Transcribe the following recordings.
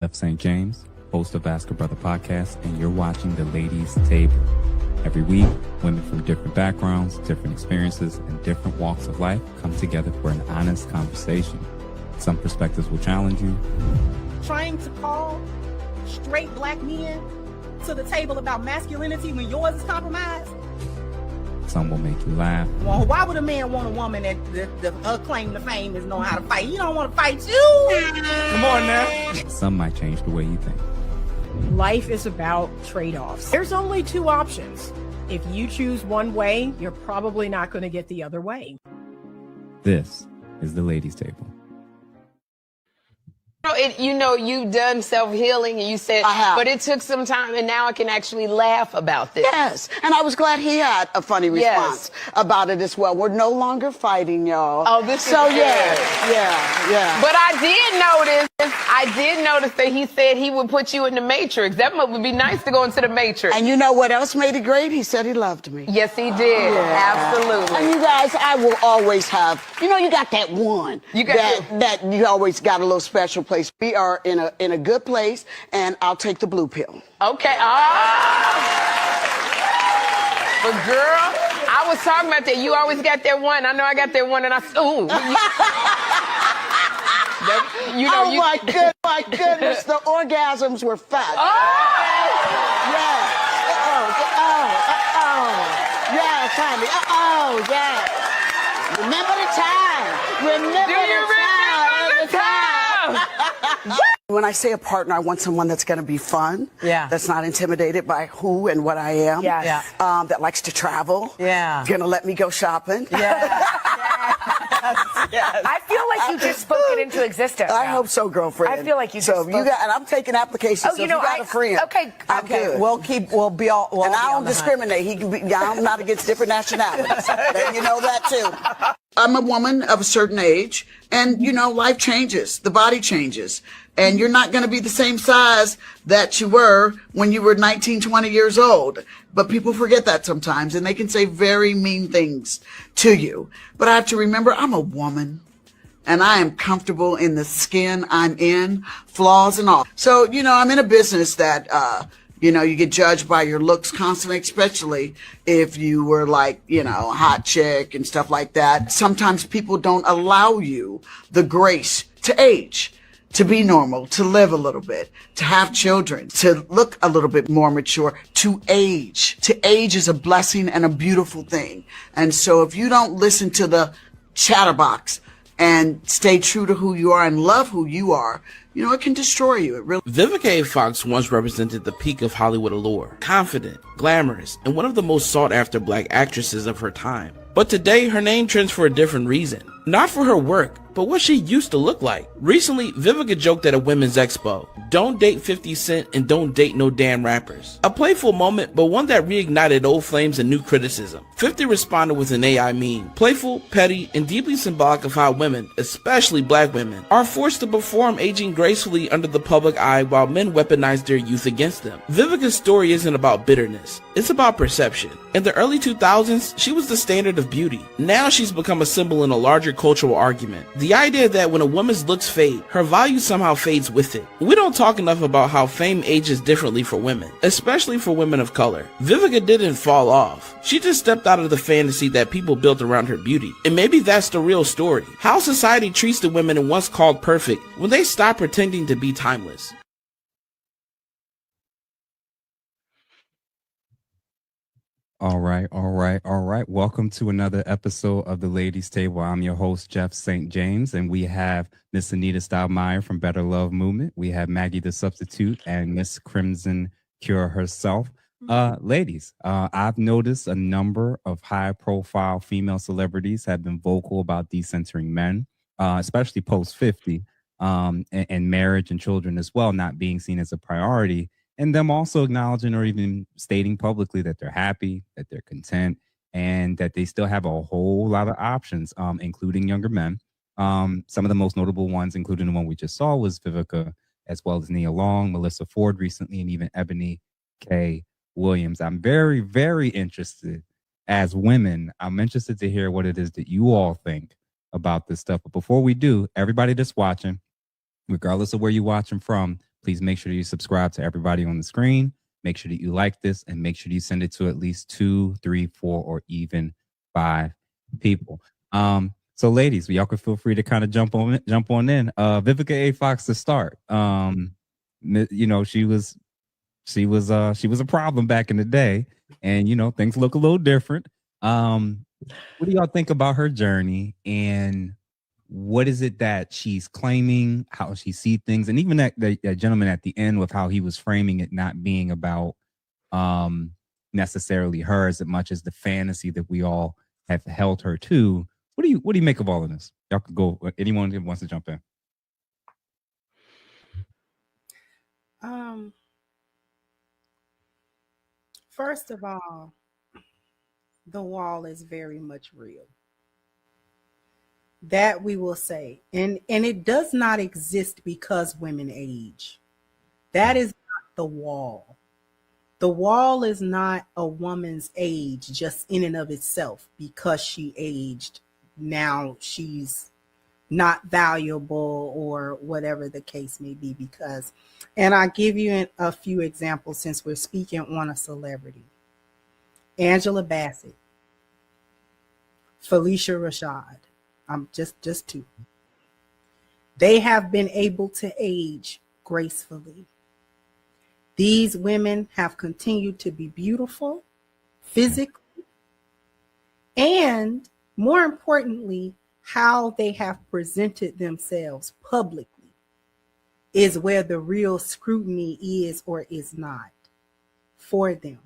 Jeff St. James, host of Ask a Brother podcast, and you're watching The Ladies Table. Every week, women from different backgrounds, different experiences, and different walks of life come together for an honest conversation. Some perspectives will challenge you. Trying to call straight black men to the table about masculinity when yours is compromised. Some will make you laugh. Well, why would a man want a woman that her claim to fame is knowing how to fight? He don't want to fight you. Come on now. Some might change the way you think. Life is about trade-offs. There's only two options. If you choose one way, you're probably not going to get the other way. This is The Ladies Table. You've done self-healing and you said, I have. but it took some time and now I can actually laugh about this. Yes, and I was glad he had a funny response about it as well. We're no longer fighting, y'all. Oh, this is so good. yeah. But I did notice that he said he would put you in the Matrix. That would be nice to go into the Matrix. And you know what else made it great? He said he loved me. Yes, he did. Yeah. Absolutely. And you guys, I will always have, you got that one. That you always got a little special place. We are in a good place, and I'll take the blue pill. Okay. But girl, I was talking about that. You always got that one. I know I got that one, and My goodness, the orgasms were fat. Yes, honey. Yes. Remember the time. When I say a partner, I want someone that's going to be fun. Yeah. That's not intimidated by who and what I am. Yeah. That likes to travel. Yeah. Going to let me go shopping. Yeah. Yes. I feel like you just spoke it into existence. I hope so, girlfriend. I feel like you just So spoke. you got, and I'm taking applications. Oh, so if you got a friend. Okay. I'm good. We'll be all. And I don't discriminate. He can be, I'm not against different nationalities. And you know that too. I'm a woman of a certain age, and life changes. The body changes. And you're not going to be the same size that you were when you were 19, 20 years old. But people forget that sometimes, and they can say very mean things to you. But I have to remember, I'm a woman, and I am comfortable in the skin I'm in, flaws and all. So, I'm in a business that, you get judged by your looks constantly, especially if you were like, hot chick and stuff like that. Sometimes people don't allow you the grace to age, to be normal, to live a little bit, to have children, to look a little bit more mature, to age. To age is a blessing and a beautiful thing. And so if you don't listen to the chatterbox and stay true to who you are and love who you are, it can destroy you. It really. Vivica A. Fox once represented the peak of Hollywood allure. Confident, glamorous, and one of the most sought-after black actresses of her time. But today, her name trends for a different reason. Not for her work, but what she used to look like. Recently, Vivica joked at a women's expo, "Don't date 50 Cent and don't date no damn rappers." A playful moment, but one that reignited old flames and new criticism. 50 responded with an AI meme, playful, petty, and deeply symbolic of how women, especially black women, are forced to perform aging gracefully under the public eye while men weaponize their youth against them. Vivica's story isn't about bitterness, it's about perception. In the early 2000s, she was the standard of beauty. Now she's become a symbol in a larger cultural argument. The idea that when a woman's looks fade, her value somehow fades with it. We don't talk enough about how fame ages differently for women, especially for women of color. Vivica didn't fall off. She just stepped out of the fantasy that people built around her beauty. And maybe that's the real story. How society treats the women it once called perfect when they stop pretending to be timeless. All right. Welcome to another episode of The Ladies Table. I'm your host, Jeff St. James, and we have Miss Anita Stoudemire from Better Love Movement. We have Maggie the Substitute and Miss Crimson Cure herself. Ladies, I've noticed a number of high-profile female celebrities have been vocal about decentering men, especially post-50, and marriage and children as well, not being seen as a priority. And them also acknowledging or even stating publicly that they're happy, that they're content, and that they still have a whole lot of options, including younger men. Some of the most notable ones, including the one we just saw, was Vivica, as well as Nia Long, Melissa Ford recently, and even Ebony K. Williams. I'm very, very interested as women. I'm interested to hear what it is that you all think about this stuff. But before we do, everybody that's watching, regardless of where you're watching from, please make sure you subscribe to everybody on the screen. Make sure that you like this and make sure you send it to at least 2, 3, 4, or even 5 people. So ladies, y'all can feel free to kind of jump on in. Vivica A. Fox to start. You know, she was a problem back in the day, and you know, things look a little different. What do y'all think about her journey, and what is it that she's claiming, how she sees things, and even that gentleman at the end with how he was framing it not being about necessarily her as much as the fantasy that we all have held her to. What do you make of all of this? Y'all could go. Anyone who wants to jump in. First of all, the wall is very much real. That we will say. And it does not exist because women age. That is not the wall. The wall is not a woman's age just in and of itself because she aged. Now she's not valuable or whatever the case may be because, and I'll give you a few examples since we're speaking on a celebrity. Angela Bassett, Felicia Rashad, just 2. They have been able to age gracefully. These women have continued to be beautiful, physically, and more importantly, how they have presented themselves publicly is where the real scrutiny is or is not for them.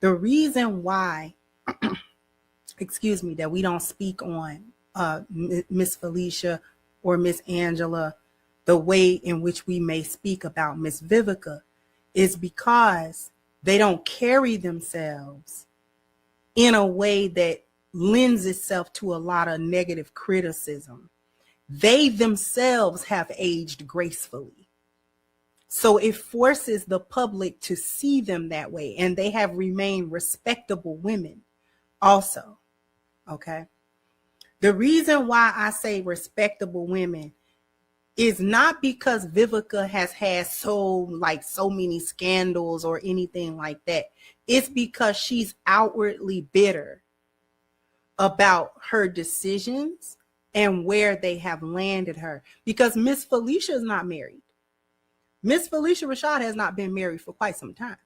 The reason why, excuse me, that we don't speak on Miss Felicia or Miss Angela the way in which we may speak about Miss Vivica is because they don't carry themselves in a way that lends itself to a lot of negative criticism. They themselves have aged gracefully. So it forces the public to see them that way, and they have remained respectable women also. Okay. The reason why I say respectable women is not because Vivica has had so many scandals or anything like that. It's because she's outwardly bitter about her decisions and where they have landed her. Because Miss Felicia is not married. Miss Felicia Rashad has not been married for quite some time.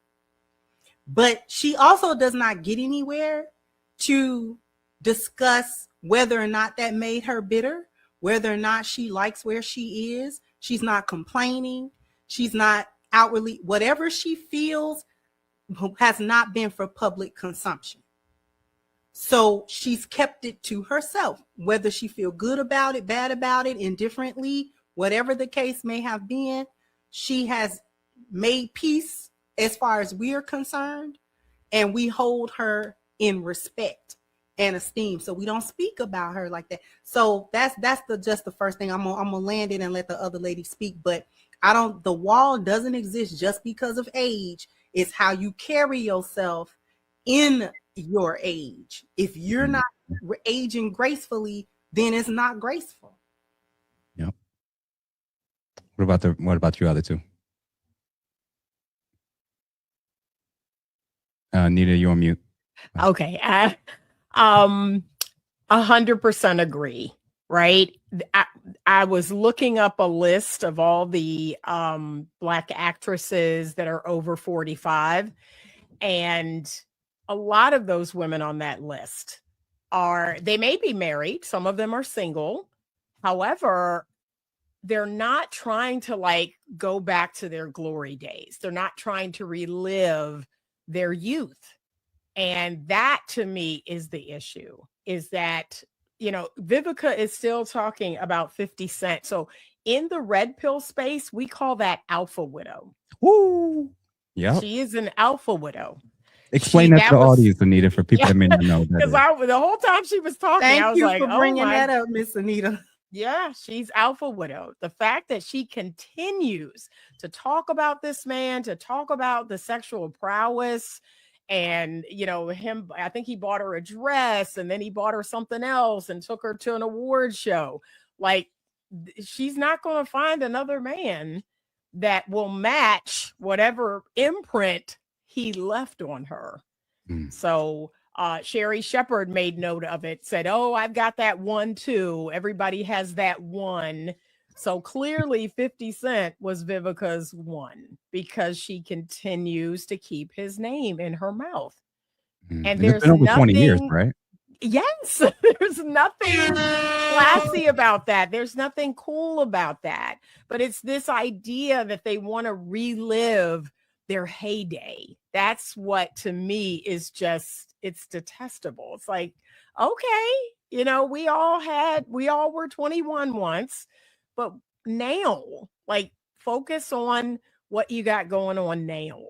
But she also does not get anywhere to discuss whether or not that made her bitter, whether or not she likes where she is. She's not complaining. She's not outwardly, whatever she feels has not been for public consumption. So she's kept it to herself, whether she feel good about it, bad about it, indifferently, whatever the case may have been. She has made peace as far as we're concerned, and we hold her in respect and esteem. So we don't speak about her like that. So that's just the first thing. I'm gonna land it and let the other lady speak. But the wall doesn't exist just because of age. It's how you carry yourself in your age. If you're not aging gracefully, then it's not graceful. Yep. What about you other two? Nita, you're on mute. Okay. 100% agree. Right. I was looking up a list of all the Black actresses that are over 45, and a lot of those women on that list they may be married. Some of them are single. However, they're not trying to go back to their glory days. They're not trying to relive their youth. And that to me is the issue, is that, Vivica is still talking about 50 Cent. So in the red pill space, we call that alpha widow. Woo! Yeah. She is an alpha widow. Explain that to the audience, Anita, for people that may not know. Because the whole time she was talking, I was Thank you for bringing that up, Miss Anita. Yeah, she's alpha widow. The fact that she continues to talk about this man, to talk about the sexual prowess, and him, I think he bought her a dress, and then he bought her something else and took her to an award show. She's not going to find another man that will match whatever imprint he left on her. So Sherry Shepard made note of it, said, oh, I've got that one too. Everybody has that one. So clearly 50 Cent was Vivica's one because she continues to keep his name in her mouth. And there's it's been over nothing, 20 years, right? Yes, there's nothing classy about that. There's nothing cool about that. But it's this idea that they want to relive their heyday. That's what to me is just, it's detestable. It's like, okay, you know, we all were 21 once, but now, like, focus on what you got going on now.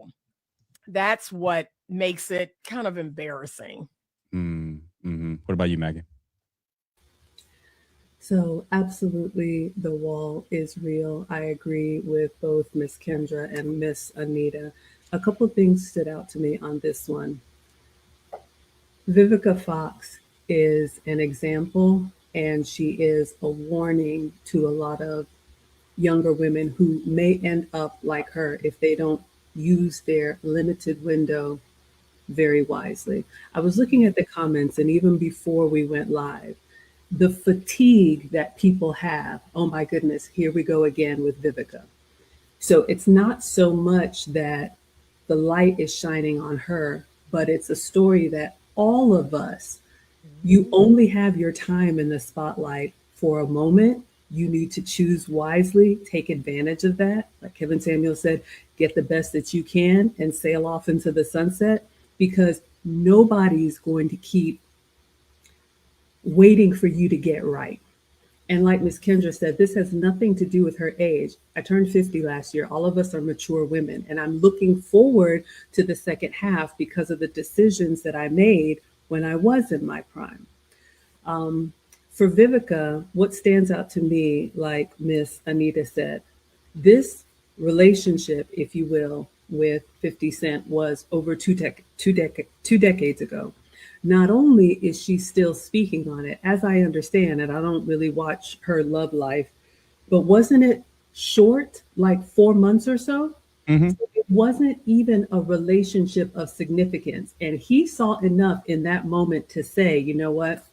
That's what makes it kind of embarrassing. What about you, Maggie? So absolutely, the wall is real. I agree with both Miss Kendra and Miss Anita. A couple things stood out to me on this one. Vivica Fox is an example, and she is a warning to a lot of younger women who may end up like her if they don't use their limited window very wisely. I was looking at the comments, and even before we went live, the fatigue that people have. Oh my goodness, here we go again with Vivica. So it's not so much that the light is shining on her, but it's a story that all of us, you only have your time in the spotlight for a moment. You need to choose wisely, take advantage of that. Like Kevin Samuel said, get the best that you can and sail off into the sunset, because nobody's going to keep waiting for you to get right. And like Miss Kendra said, this has nothing to do with her age. I turned 50 last year. All of us are mature women, and I'm looking forward to the second half because of the decisions that I made when I was in my prime. For Vivica, what stands out to me, like Miss Anita said, this relationship, if you will, with 50 Cent was over two decades ago. Not only is she still speaking on it, as I understand it, I don't really watch her love life, but wasn't it short, like 4 months or so? So it wasn't even a relationship of significance. And he saw enough in that moment to say, you know what?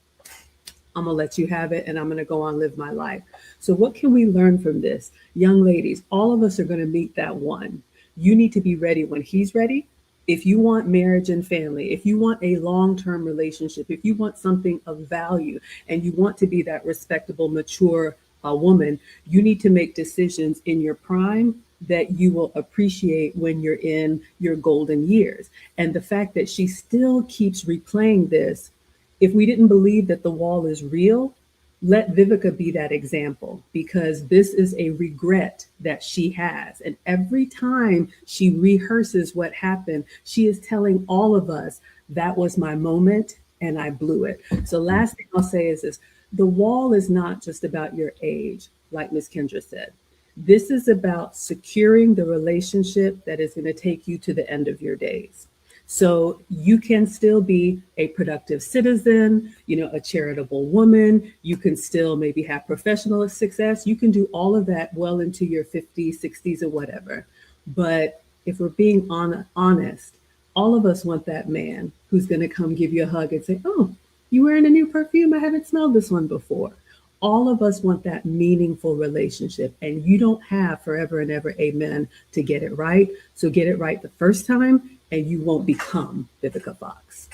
I'm going to let you have it, and I'm going to go on live my life. So what can we learn from this? Young ladies, all of us are going to meet that one. You need to be ready when he's ready. If you want marriage and family, if you want a long-term relationship, if you want something of value, and you want to be that respectable, mature woman, you need to make decisions in your prime that you will appreciate when you're in your golden years. And the fact that she still keeps replaying this, if we didn't believe that the wall is real, let Vivica be that example, because this is a regret that she has. And every time she rehearses what happened, she is telling all of us, that was my moment and I blew it. So last thing I'll say is this: the wall is not just about your age, like Miss Kendra said. This is about securing the relationship that is going to take you to the end of your days. So you can still be a productive citizen, you know, a charitable woman. You can still maybe have professional success. You can do all of that well into your 50s, 60s, or whatever. But if we're being honest, all of us want that man who's going to come give you a hug and say, oh, you wearing a new perfume? I haven't smelled this one before. All of us want that meaningful relationship, and you don't have forever and ever amen to get it right. So get it right the first time, and you won't become Vivica Fox.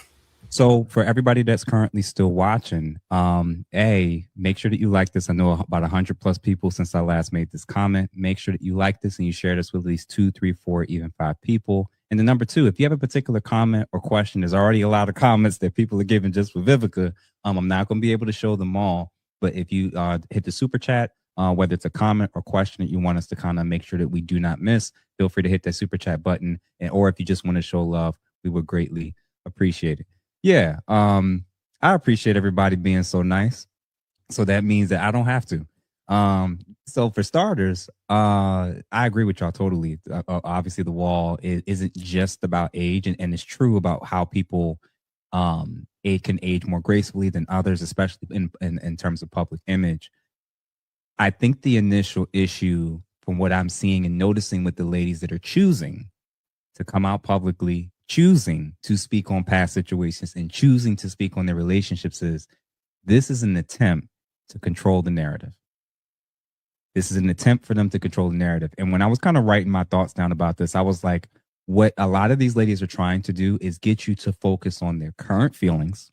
So for everybody that's currently still watching, make sure that you like this. I know about 100+ people since I last made this comment. Make sure that you like this and you share this with at least 2, 3, 4, even 5 people. And then number 2, if you have a particular comment or question, there's already a lot of comments that people are giving just for Vivica. I'm not going to be able to show them all, but if you hit the super chat, whether it's a comment or question that you want us to kind of make sure that we do not miss, feel free to hit that super chat button. Or if you just want to show love, we would greatly appreciate it. Yeah, I appreciate everybody being so nice. So that means that I don't have to. So for starters, I agree with y'all totally. Obviously, the wall isn't just about age, and it's true about how people can age more gracefully than others, especially in terms of public image. I think the initial issue from what I'm seeing and noticing with the ladies that are choosing to come out publicly, choosing to speak on past situations and choosing to speak on their relationships is this is an attempt to control the narrative. This is an attempt for them to control the narrative. And when I was kind of writing my thoughts down about this, I was like, what a lot of these ladies are trying to do is get you to focus on their current feelings,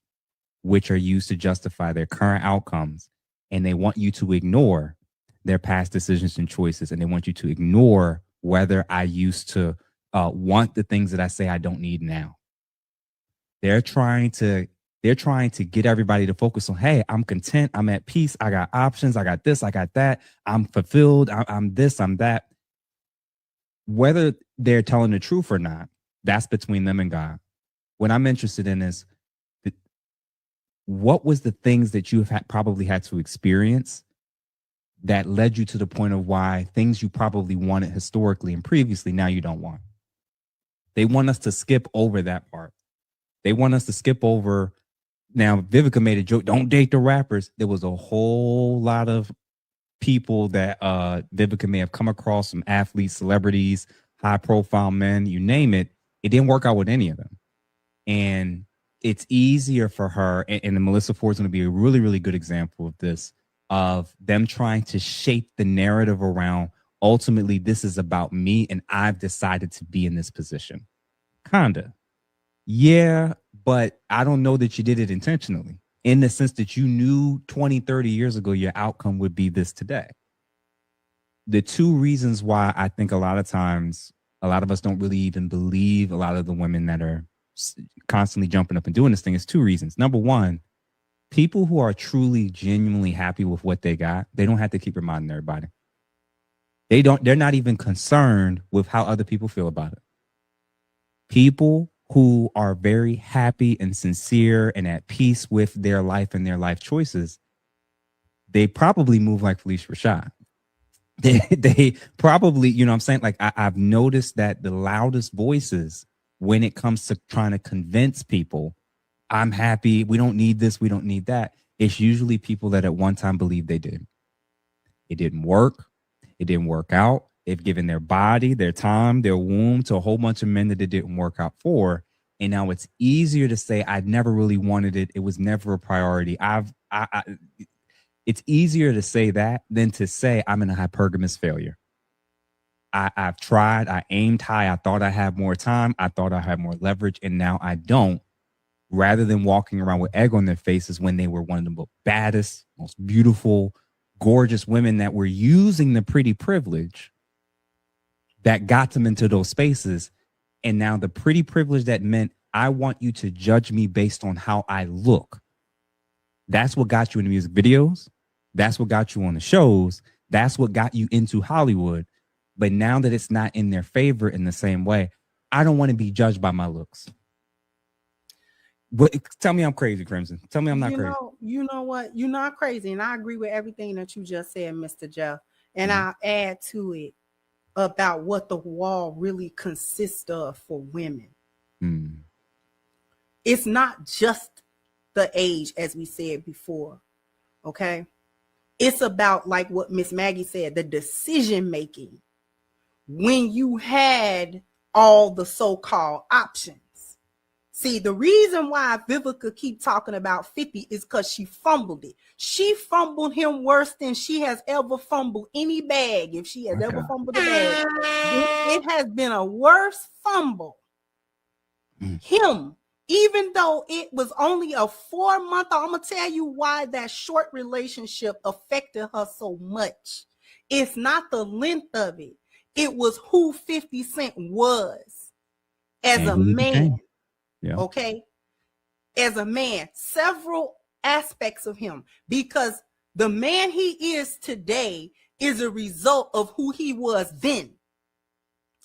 which are used to justify their current outcomes. And they want you to ignore their past decisions and choices. And they want you to ignore whether I used to want the things that I say I don't need now. They're trying to get everybody to focus on, hey, I'm content, I'm at peace, I got options, I got this, I got that, I'm fulfilled, I'm this, I'm that. Whether they're telling the truth or not, that's between them and God. What I'm interested in is what was the things that you have probably had to experience that led you to the point of why things you probably wanted historically and previously now you don't want. They want us to skip over that part. They want us to skip over. Now, Vivica made a joke, don't date the rappers. There was a whole lot of people that Vivica may have come across, some athletes, celebrities, high profile men, you name it. It didn't work out with any of them. And it's easier for her, and Melissa Ford's going to be a really, really good example of this, of them trying to shape the narrative around, ultimately, this is about me and I've decided to be in this position. Kinda. Yeah, but I don't know that you did it intentionally, in the sense that you knew 20, 30 years ago your outcome would be this today. The two reasons why I think a lot of times, a lot of us don't really even believe a lot of the women that are constantly jumping up and doing this thing is two reasons. Number one, people who are truly, genuinely happy with what they got, they don't have to keep reminding everybody. They're not even concerned with how other people feel about it. People who are very happy and sincere and at peace with their life and their life choices, they probably move like Felicia Rashad. They probably, you know what I'm saying? Like I've noticed that the loudest voices when it comes to trying to convince people, I'm happy, we don't need this, we don't need that, it's usually people that at one time believed they did. It didn't work. It didn't work out. They've given their body, their time, their womb to a whole bunch of men that it didn't work out for. And now it's easier to say, I never really wanted it. It was never a priority. It's easier to say that than to say I'm in a hypergamous failure. I've tried, I aimed high, I thought I had more time, I thought I had more leverage, and now I don't, rather than walking around with egg on their faces when they were one of the most baddest, most beautiful, gorgeous women that were using the pretty privilege that got them into those spaces. And now the pretty privilege that meant I want you to judge me based on how I look. That's what got you in the music videos. That's what got you on the shows. That's what got you into Hollywood. But now that it's not in their favor in the same way, I don't want to be judged by my looks. But tell me I'm crazy, Crimson. Tell me I'm not crazy. You know what? You're not crazy. And I agree with everything that you just said, Mr. Jeff. And I'll add to it about what the wall really consists of for women. It's not just the age, as we said before. Okay. It's about, like what Miss Maggie said, the decision making. When you had all the so-called options. See, the reason why Vivica keep talking about 50 is because she fumbled it. She fumbled him worse than she has ever fumbled any bag. If she has ever fumbled a bag, it has been a worse fumble. Him, even though it was only a 4-month, I'm going to tell you why that short relationship affected her so much. It's not the length of it. It was who 50 Cent was as a man. Yeah. Okay. As a man, several aspects of him, because the man he is today is a result of who he was then.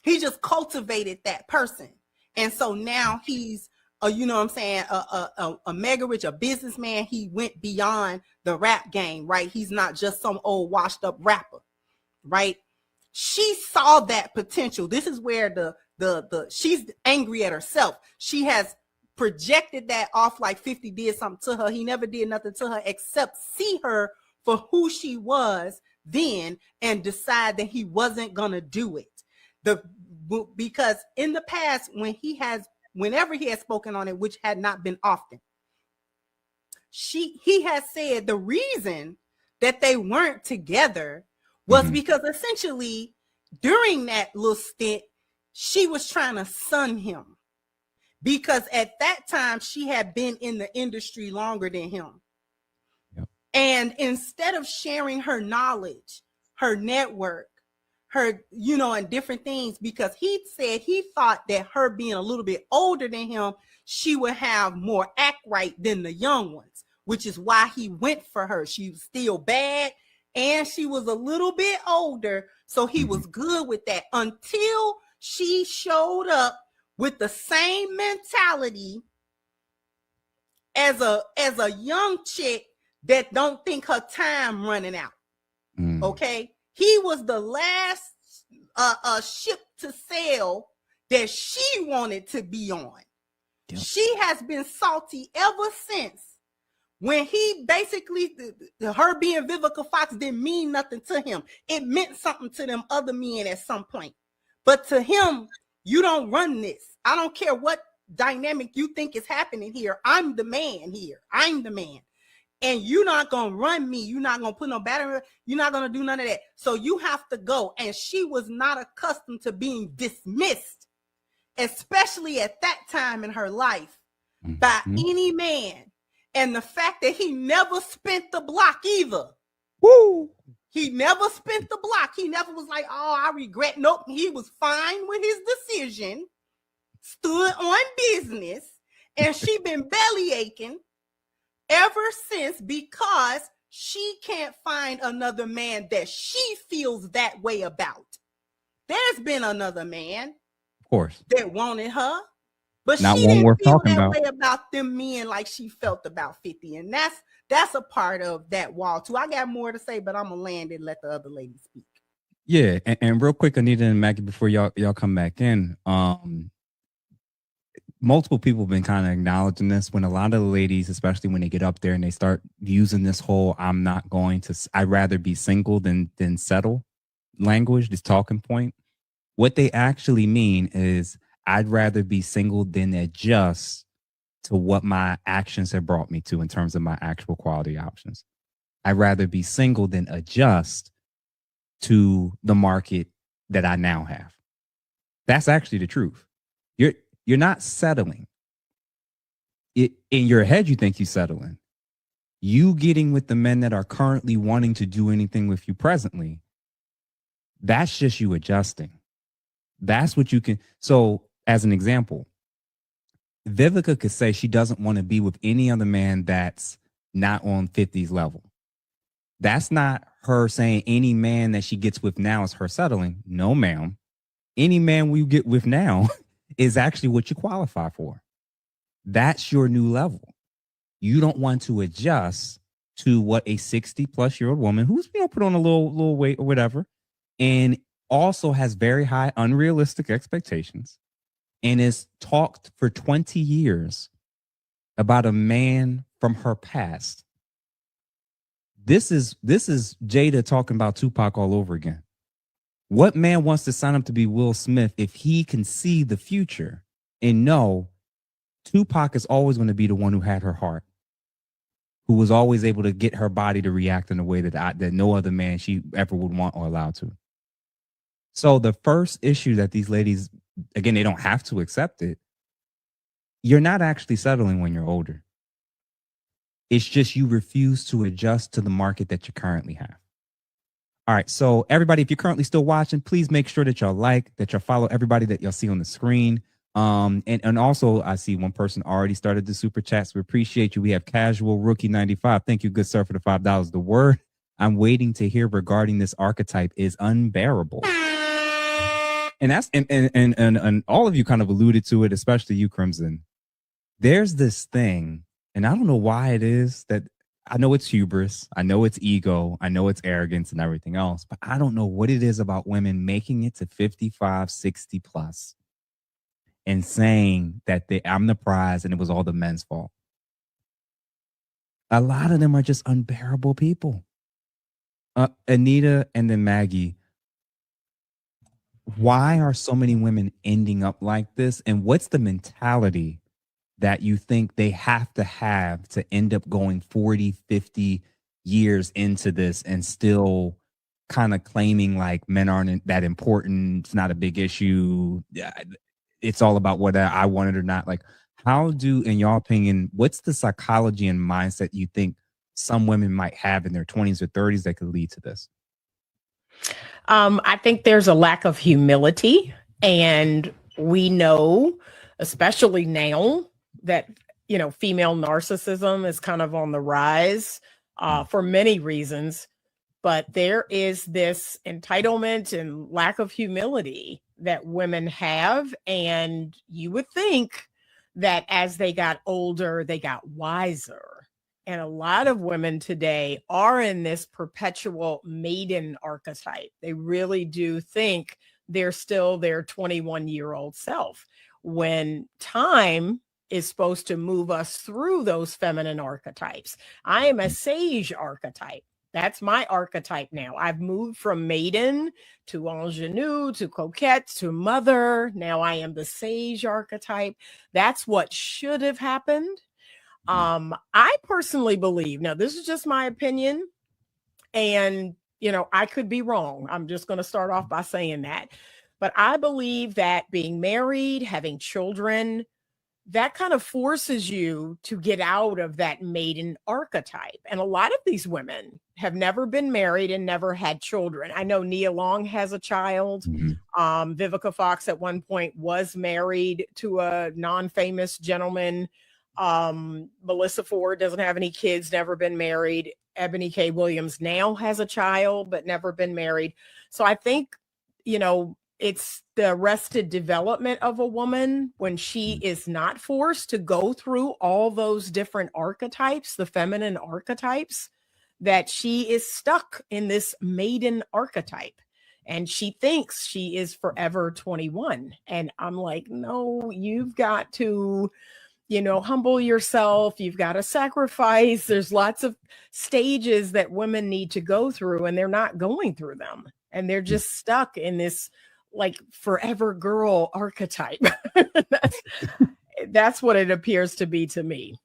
He just cultivated that person. And so now he's you know what I'm saying, a mega rich, a businessman. He went beyond the rap game, right? He's not just some old washed up rapper, right? She saw that potential. This is where the she's angry at herself. She has projected that off like 50 did something to her. He never did nothing to her except see her for who she was, then and decide that he wasn't going to do it. Because in the past, whenever he has spoken on it, which had not been often, he has said the reason that they weren't together was because essentially during that little stint, she was trying to sun him, because at that time she had been in the industry longer than him. Yep. And instead of sharing her knowledge, her network, her, and different things, because he said he thought that her being a little bit older than him, she would have more act right than the young ones, which is why he went for her. She was still bad and she was a little bit older. So he was good with that until she showed up with the same mentality as a young chick that don't think her time running out. Okay. He was the last ship to sail that she wanted to be on. Yep. She has been salty ever since, when he basically, her being Vivica Fox didn't mean nothing to him. It meant something to them other men at some point. But to him, you don't run this. I don't care what dynamic you think is happening here. I'm the man here. I'm the man. And you're not going to run me. You're not going to put no battery. You're not going to do none of that. So you have to go. And she was not accustomed to being dismissed, especially at that time in her life, by any man. And the fact that he never spent the block either. Woo! He never spent the block. He never was like, oh, I regret. Nope. He was fine with his decision, stood on business, and she been belly aching ever since, because she can't find another man that she feels that way about. There's been another man, of course, that wanted her, but not she one didn't worth feel talking that about. way about them men like she felt about 50. And that's a part of that wall too. I got more to say, but I'm gonna land and let the other ladies speak. Yeah, and real quick, Anita and Maggie, before y'all come back in, multiple people have been kind of acknowledging this, when a lot of the ladies, especially when they get up there and they start using this whole I'd rather be single than settle language, this talking point. What they actually mean is, I'd rather be single than adjust to what my actions have brought me to in terms of my actual quality options. I'd rather be single than adjust to the market that I now have. That's actually the truth. You're not settling. In your head, you think you're settling. You getting with the men that are currently wanting to do anything with you presently, that's just you adjusting. That's what you can. So, as an example, Vivica could say she doesn't want to be with any other man that's not on 50's level. That's not her saying any man that she gets with now is her settling. No, ma'am. Any man we get with now is actually what you qualify for. That's your new level. You don't want to adjust to what a 60-plus-year-old woman who's put on a little weight or whatever, and also has very high unrealistic expectations, and is talked for 20 years about a man from her past. This is Jada talking about Tupac all over again. What man wants to sign up to be Will Smith if he can see the future and know Tupac is always going to be the one who had her heart, who was always able to get her body to react in a way that no other man she ever would want or allow to. So the first issue that these ladies, again, they don't have to accept it. You're not actually settling when you're older. It's just you refuse to adjust to the market that you currently have. All right. So everybody, if you're currently still watching, please make sure that y'all that y'all follow everybody that y'all see on the screen. And also I see one person already started the super chats. We appreciate you. We have Casual Rookie 95. Thank you, good sir, for the $5. The word I'm waiting to hear regarding this archetype is unbearable. And that's and all of you kind of alluded to it, especially you, Crimson. There's this thing, and I don't know why it is that I know it's hubris, I know it's ego, I know it's arrogance and everything else, but I don't know what it is about women making it to 55, 60 plus and saying that I'm the prize and it was all the men's fault. A lot of them are just unbearable people. Anita and then Maggie, why are so many women ending up like this? And what's the mentality that you think they have to end up going 40, 50 years into this and still kind of claiming like men aren't that important, it's not a big issue, it's all about whether I want it or not? Like, how do, in your opinion, what's the psychology and mindset you think some women might have in their 20s or 30s that could lead to this? I think there's a lack of humility, and we know, especially now, that female narcissism is kind of on the rise for many reasons, but there is this entitlement and lack of humility that women have, and you would think that as they got older, they got wiser. And a lot of women today are in this perpetual maiden archetype. They really do think they're still their 21-year-old self, when time is supposed to move us through those feminine archetypes. I am a sage archetype. That's my archetype now. I've moved from maiden to ingenue to coquette to mother. Now I am the sage archetype. That's what should have happened. I personally believe, now this is just my opinion, and I could be wrong. I'm just going to start off by saying that. But I believe that being married, having children, that kind of forces you to get out of that maiden archetype. And a lot of these women have never been married and never had children. I know Nia Long has a child. Vivica Fox at one point was married to a non-famous gentleman. Melissa Ford doesn't have any kids, never been married. Ebony K. Williams now has a child, but never been married. So I think, it's the arrested development of a woman when she is not forced to go through all those different archetypes, the feminine archetypes, that she is stuck in this maiden archetype. And she thinks she is forever 21. And I'm like, no, you've got to, humble yourself. You've got to sacrifice. There's lots of stages that women need to go through, and they're not going through them. And they're just stuck in this like forever girl archetype. That's what it appears to be to me.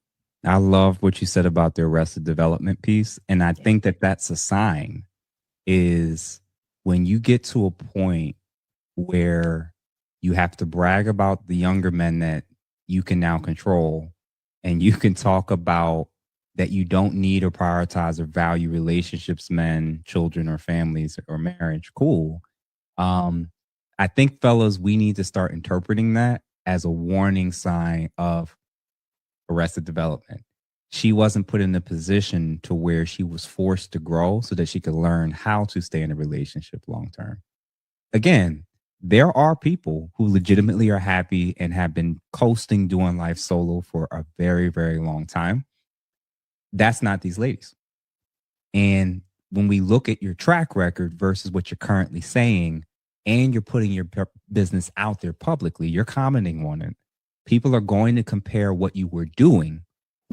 I love what you said about the arrested development piece. And I think that that's a sign, is when you get to a point where you have to brag about the younger men that you can now control, and you can talk about that you don't need or prioritize or value relationships, men, children, or families or marriage. Cool. I think, fellas, we need to start interpreting that as a warning sign of arrested development. She wasn't put in a position to where she was forced to grow so that she could learn how to stay in a relationship long term. Again, there are people who legitimately are happy and have been coasting doing life solo for a very, very long time. That's not these ladies. And when we look at your track record versus what you're currently saying, and you're putting your business out there publicly, you're commenting on it, people are going to compare what you were doing,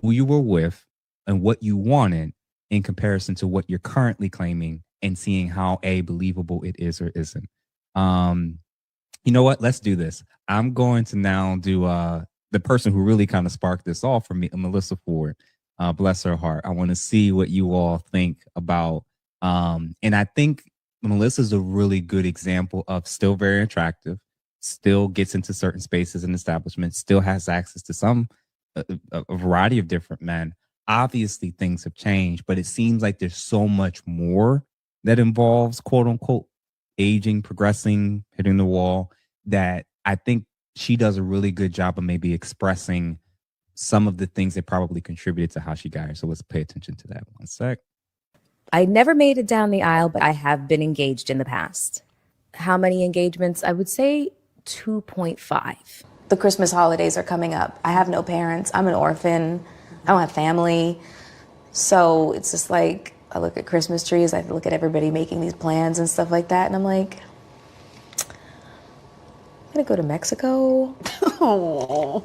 who you were with, and what you wanted in comparison to what you're currently claiming, and seeing how believable it is or isn't. You know what? Let's do this. I'm going to now do the person who really kind of sparked this off for me, Melissa Ford. Bless her heart. I want to see what you all think about. And I think Melissa's a really good example of still very attractive, still gets into certain spaces and establishments, still has access to a variety of different men. Obviously, things have changed, but it seems like there's so much more that involves, quote unquote, aging, progressing, hitting the wall, that I think she does a really good job of maybe expressing some of the things that probably contributed to how she got here. So let's pay attention to that. One sec. I never made it down the aisle, but I have been engaged in the past. How many engagements? I would say 2.5. The Christmas holidays are coming up. I have no parents. I'm an orphan. I don't have family. So it's just like, I look at Christmas trees, I look at everybody making these plans and stuff like that, and I'm like, I'm gonna go to Mexico. Oh.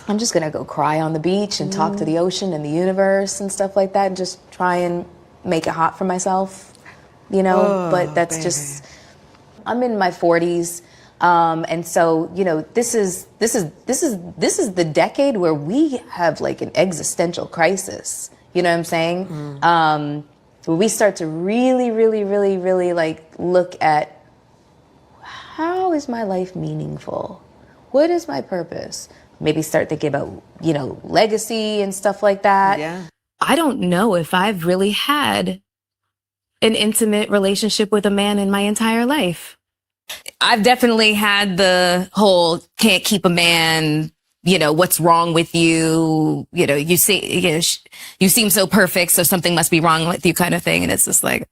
I'm just gonna go cry on the beach and talk to the ocean and the universe and stuff like that, and just try and make it hot for myself. you know, but that's just, I'm in my 40s. And so, you know, this is the decade where we have like an existential crisis. You know what I'm saying? Where we start to really like look at, how is my life meaningful? What is my purpose? Maybe start thinking about, you know, legacy and stuff like that. Yeah. I don't know if I've really had an intimate relationship with a man in my entire life. I've definitely had the whole can't keep a man, you know, what's wrong with you? You know, you seem so perfect, so something must be wrong with you kind of thing. And it's just like,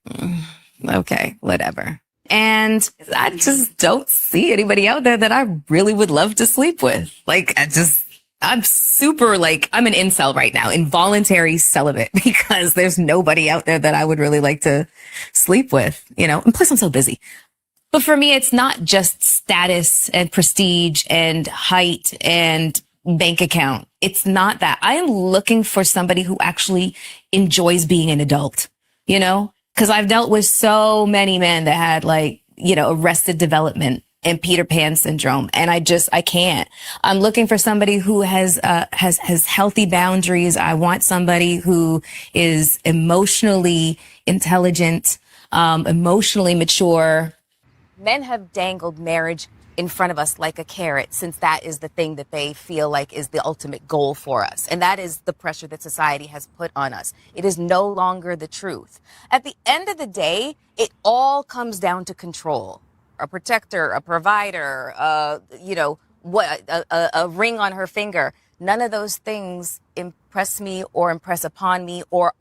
okay, whatever. And I just don't see anybody out there that I really would love to sleep with. Like, I'm super like, I'm an incel right now, involuntary celibate, because there's nobody out there that I would really like to sleep with, you know, and plus I'm so busy. But for me, it's not just status and prestige and height and bank account. It's not that. I am looking for somebody who actually enjoys being an adult, you know, because I've dealt with so many men that had like, you know, arrested development and Peter Pan syndrome. And I can't. I'm looking for somebody who has healthy boundaries. I want somebody who is emotionally intelligent, emotionally mature. Men have dangled marriage in front of us like a carrot, since that is the thing that they feel like is the ultimate goal for us. And that is the pressure that society has put on us. It is no longer the truth. At the end of the day, it all comes down to control. A protector, a provider, you know, a ring on her finger. None of those things impress me or impress upon me, or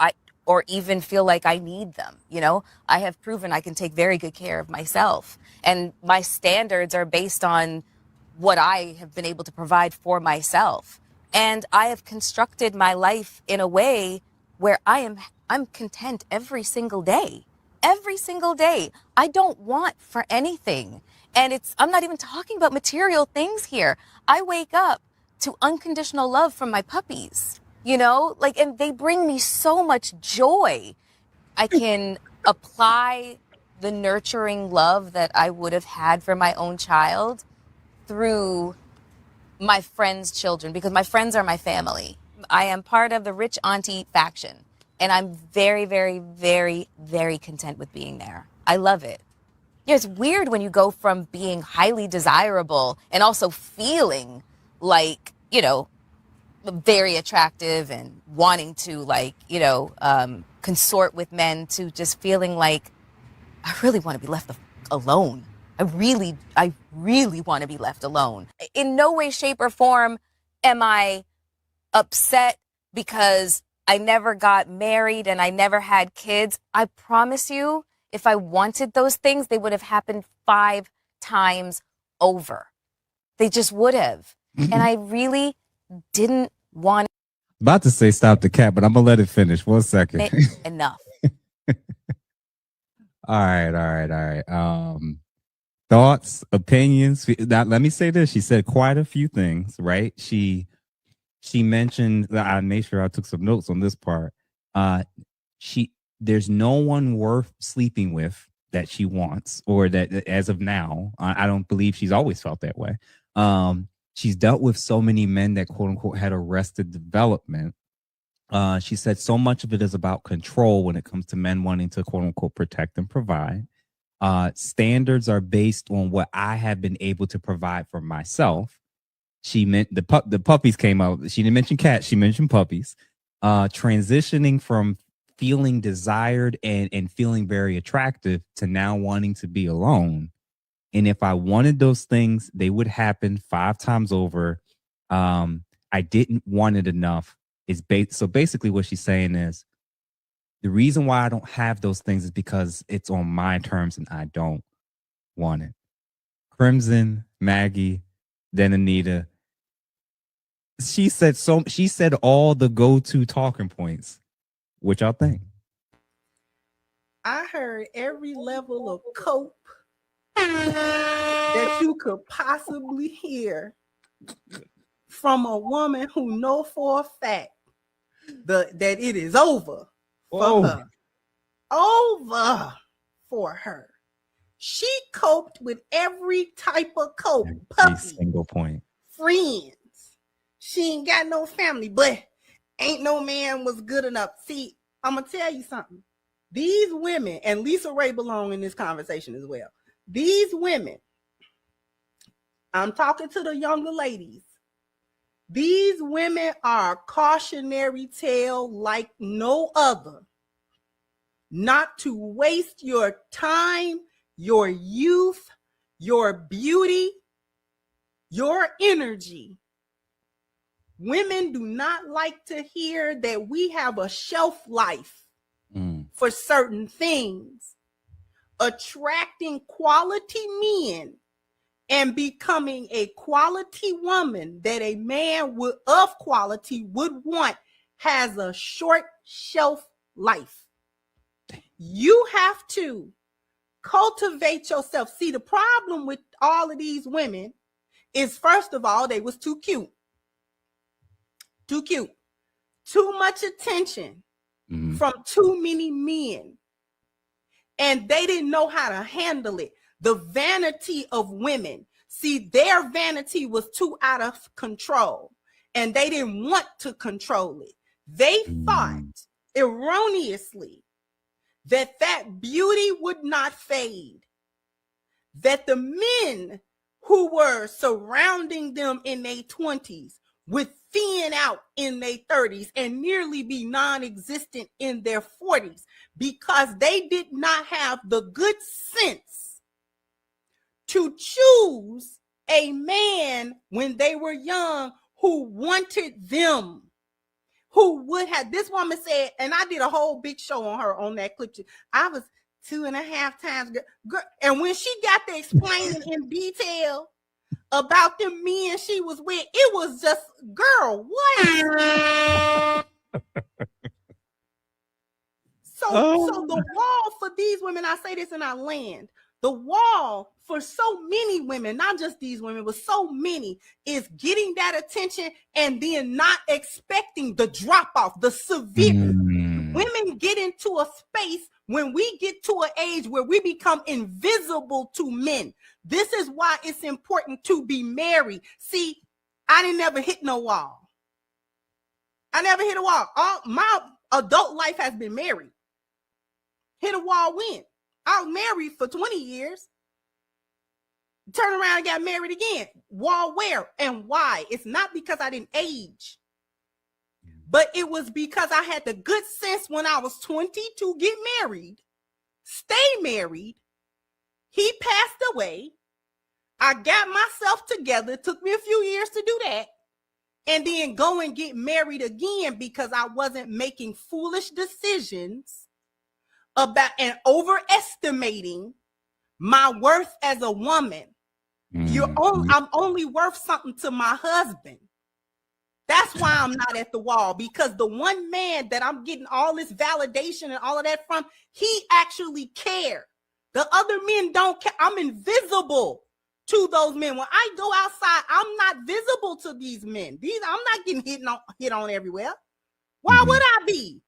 even feel like I need them. You know, I have proven I can take very good care of myself, and my standards are based on what I have been able to provide for myself. And I have constructed my life in a way where I'm content every single day. Every single day. I don't want for anything. And I'm not even talking about material things here. I wake up to unconditional love from my puppies, you know, like, and they bring me so much joy. I can apply the nurturing love that I would have had for my own child through my friends' children, because my friends are my family. I am part of the rich auntie faction. And I'm very, very, very, very content with being there. I love it. Yeah, it's weird when you go from being highly desirable and also feeling like, you know, very attractive and wanting to, like, you know, consort with men, to just feeling like I really want to be left alone. I really want to be left alone. In no way, shape, or form am I upset because I never got married and I never had kids. I promise you, if I wanted those things, they would have happened 5 times over. They just would have. And I really didn't want About to say stop the cat, but I'm going to let it finish. 1 second. enough. All right. Thoughts, opinions. Now, let me say this. She said quite a few things, right? She mentioned, I made sure I took some notes on this part. There's no one worth sleeping with that she wants, or that as of now, I don't believe she's always felt that way. She's dealt with so many men that quote unquote had arrested development. She said so much of it is about control when it comes to men wanting to quote unquote protect and provide. Standards are based on what I have been able to provide for myself. She meant the puppies came out. She didn't mention cats. She mentioned puppies. Transitioning from feeling desired and feeling very attractive to now wanting to be alone. And if I wanted those things, they would happen 5 times over. I didn't want it enough. So basically what she's saying is, the reason why I don't have those things is because it's on my terms and I don't want it. Crimson, Maggie, then Anita. She said all the go-to talking points. What y'all think? I heard every level of cope that you could possibly hear from a woman who know for a fact that it is over for her. Over for her. She coped with every type of cope. Every Puppy, single point. friends. She ain't got no family, but ain't no man was good enough. See, I'm going to tell you something. These women, and Lisa Ray belong in this conversation as well. These women, I'm talking to the younger ladies. These women are a cautionary tale like no other. Not to waste your time, your youth, your beauty, your energy. Women do not like to hear that we have a shelf life for certain things. Attracting quality men and becoming a quality woman that a man of quality would want has a short shelf life. You have to cultivate yourself. See, the problem with all of these women is, first of all, they was too cute. Too cute. Too much attention from too many men. And they didn't know how to handle it. The vanity of women. See, their vanity was too out of control. And they didn't want to control it. They thought erroneously that beauty would not fade. That the men who were surrounding them in their 20s would thin out in their 30s and nearly be non-existent in their 40s because they did not have the good sense to choose a man when they were young who wanted them, who would have. This woman said, and I did a whole big show on her on that clip. I was 2.5 times girl, and when she got to explaining in detail about the men she was with, it was just, girl, what? So the wall for these women, I say this and I land, the wall for so many women, not just these women, but so many, is getting that attention and then not expecting the drop off, the severe. Women get into a space when we get to an age where we become invisible to men. This is why it's important to be married. See, I didn't never hit no wall. I never hit a wall. All my adult life has been married. Hit a wall when? I was married for 20 years. Turn around and got married again. Wall where and why? It's not because I didn't age. But it was because I had the good sense when I was 20 to get married, stay married. He passed away. I got myself together. It took me a few years to do that. And then go and get married again because I wasn't making foolish decisions about and overestimating my worth as a woman. I'm only worth something to my husband. That's why I'm not at the wall, because the one man that I'm getting all this validation and all of that from, he actually cared. The other men don't care. I'm invisible to those men. When I go outside, I'm not visible to these men. I'm not getting hit on everywhere. Why would I be?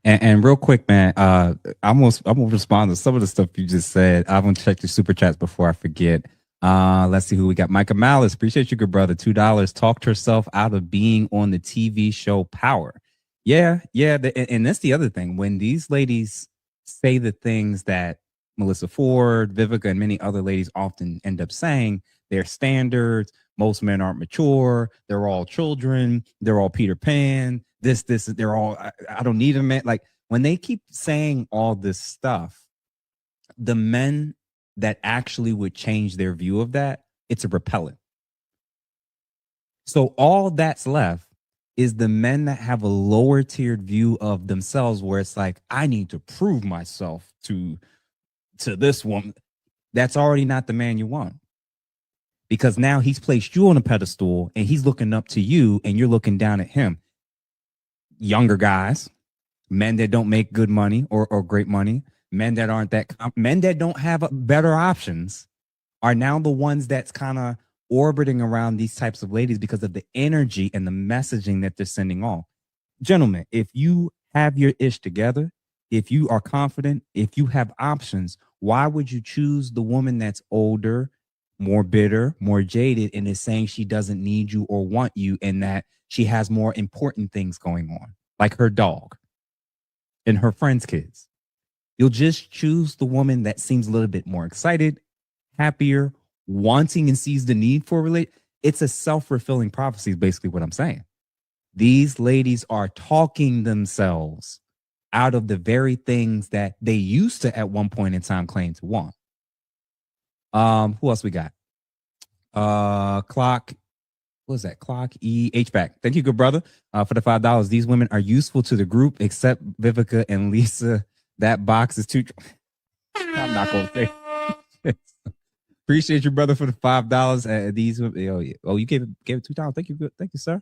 And real quick, man, I'm gonna respond to some of the stuff you just said. I'm gonna check the super chats before I forget. Let's see who we got. Micah Malice, appreciate you, good brother. $2. Talked herself out of being on the TV show Power. Yeah. And that's the other thing. When these ladies say the things that Melissa Ford, Vivica, and many other ladies often end up saying, their standards, most men aren't mature, they're all children, they're all Peter Pan, they're all, I don't need a man. Like, when they keep saying all this stuff, the men that actually would change their view of that, it's a repellent. So all that's left is the men that have a lower tiered view of themselves, where it's like, I need to prove myself to this woman. That's already not the man you want, because now he's placed you on a pedestal and he's looking up to you and you're looking down at him. Younger guys, men that don't make good money or great money, men that aren't men that don't have better options are now the ones that's kind of orbiting around these types of ladies because of the energy and the messaging that they're sending off. Gentlemen, if you have your ish together, if you are confident, if you have options, why would you choose the woman that's older, more bitter, more jaded, and is saying she doesn't need you or want you, and that she has more important things going on, like her dog and her friends' kids? You'll just choose the woman that seems a little bit more excited, happier, wanting, and sees the need for a relate. It's a self-fulfilling prophecy is basically what I'm saying. These ladies are talking themselves out of the very things that they used to at one point in time claim to want. Who else we got? Clock. What was that? Clock HVAC. Thank you, good brother, for the $5. These women are useful to the group, except Vivica and Lisa. That box is too. I'm not gonna say. Appreciate you, brother, for the $5. These. Oh, you gave it $2. Thank you, sir.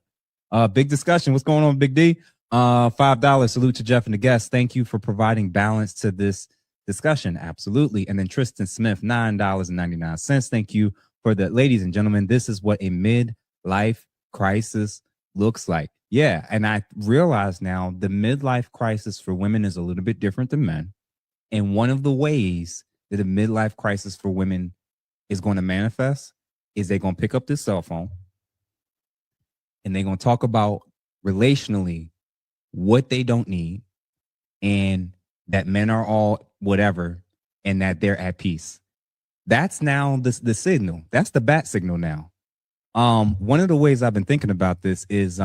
Big discussion. What's going on, Big D? $5. Salute to Jeff and the guests. Thank you for providing balance to this discussion. Absolutely. And then Tristan Smith, $9.99. Thank you for the ladies and gentlemen. This is what a midlife crisis looks like. Yeah. And I realize now the midlife crisis for women is a little bit different than men. And one of the ways that a midlife crisis for women is going to manifest is they're going to pick up this cell phone and they're going to talk about relationally what they don't need, and that men are all whatever, and that they're at peace. That's now the signal. That's the bat signal now. One of the ways I've been thinking about this is,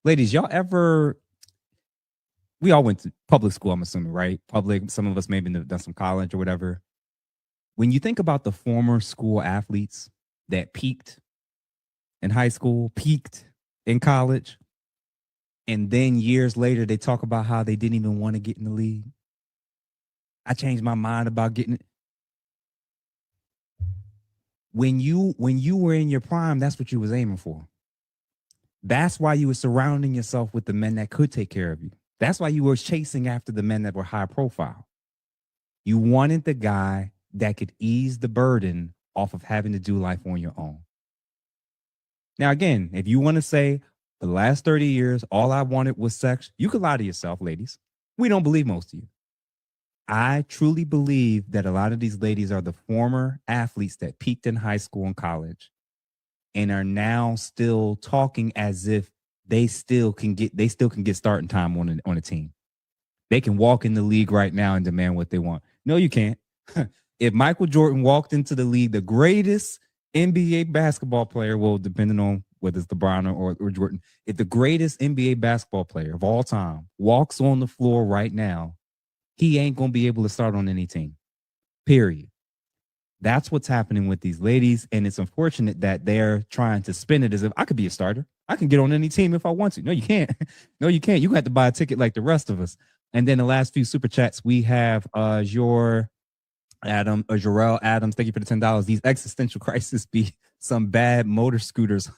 ladies, we all went to public school, I'm assuming, right? Public, some of us maybe done some college or whatever. When you think about the former school athletes that peaked in high school, peaked in college, and then years later, they talk about how they didn't even want to get in the league. I changed my mind about getting it. When you were in your prime, that's what you was aiming for. That's why you were surrounding yourself with the men that could take care of you. That's why you were chasing after the men that were high profile. You wanted the guy that could ease the burden off of having to do life on your own. Now, again, if you want to say, the last 30 years, all I wanted was sex, you could lie to yourself, ladies. We don't believe most of you. I truly believe that a lot of these ladies are the former athletes that peaked in high school and college and are now still talking as if they still can get starting time on a team. They can walk in the league right now and demand what they want. No, you can't. If Michael Jordan walked into the league, the greatest NBA basketball player, well, depending on whether it's LeBron or Jordan, if the greatest NBA basketball player of all time walks on the floor right now, he ain't going to be able to start on any team, period. That's what's happening with these ladies, and it's unfortunate that they're trying to spin it as if I could be a starter. I can get on any team if I want to. No, you can't. No, you can't. You have to buy a ticket like the rest of us. And then the last few super chats, we have Jarrell Adams. Thank you for the $10. These existential crises be some bad motor scooters.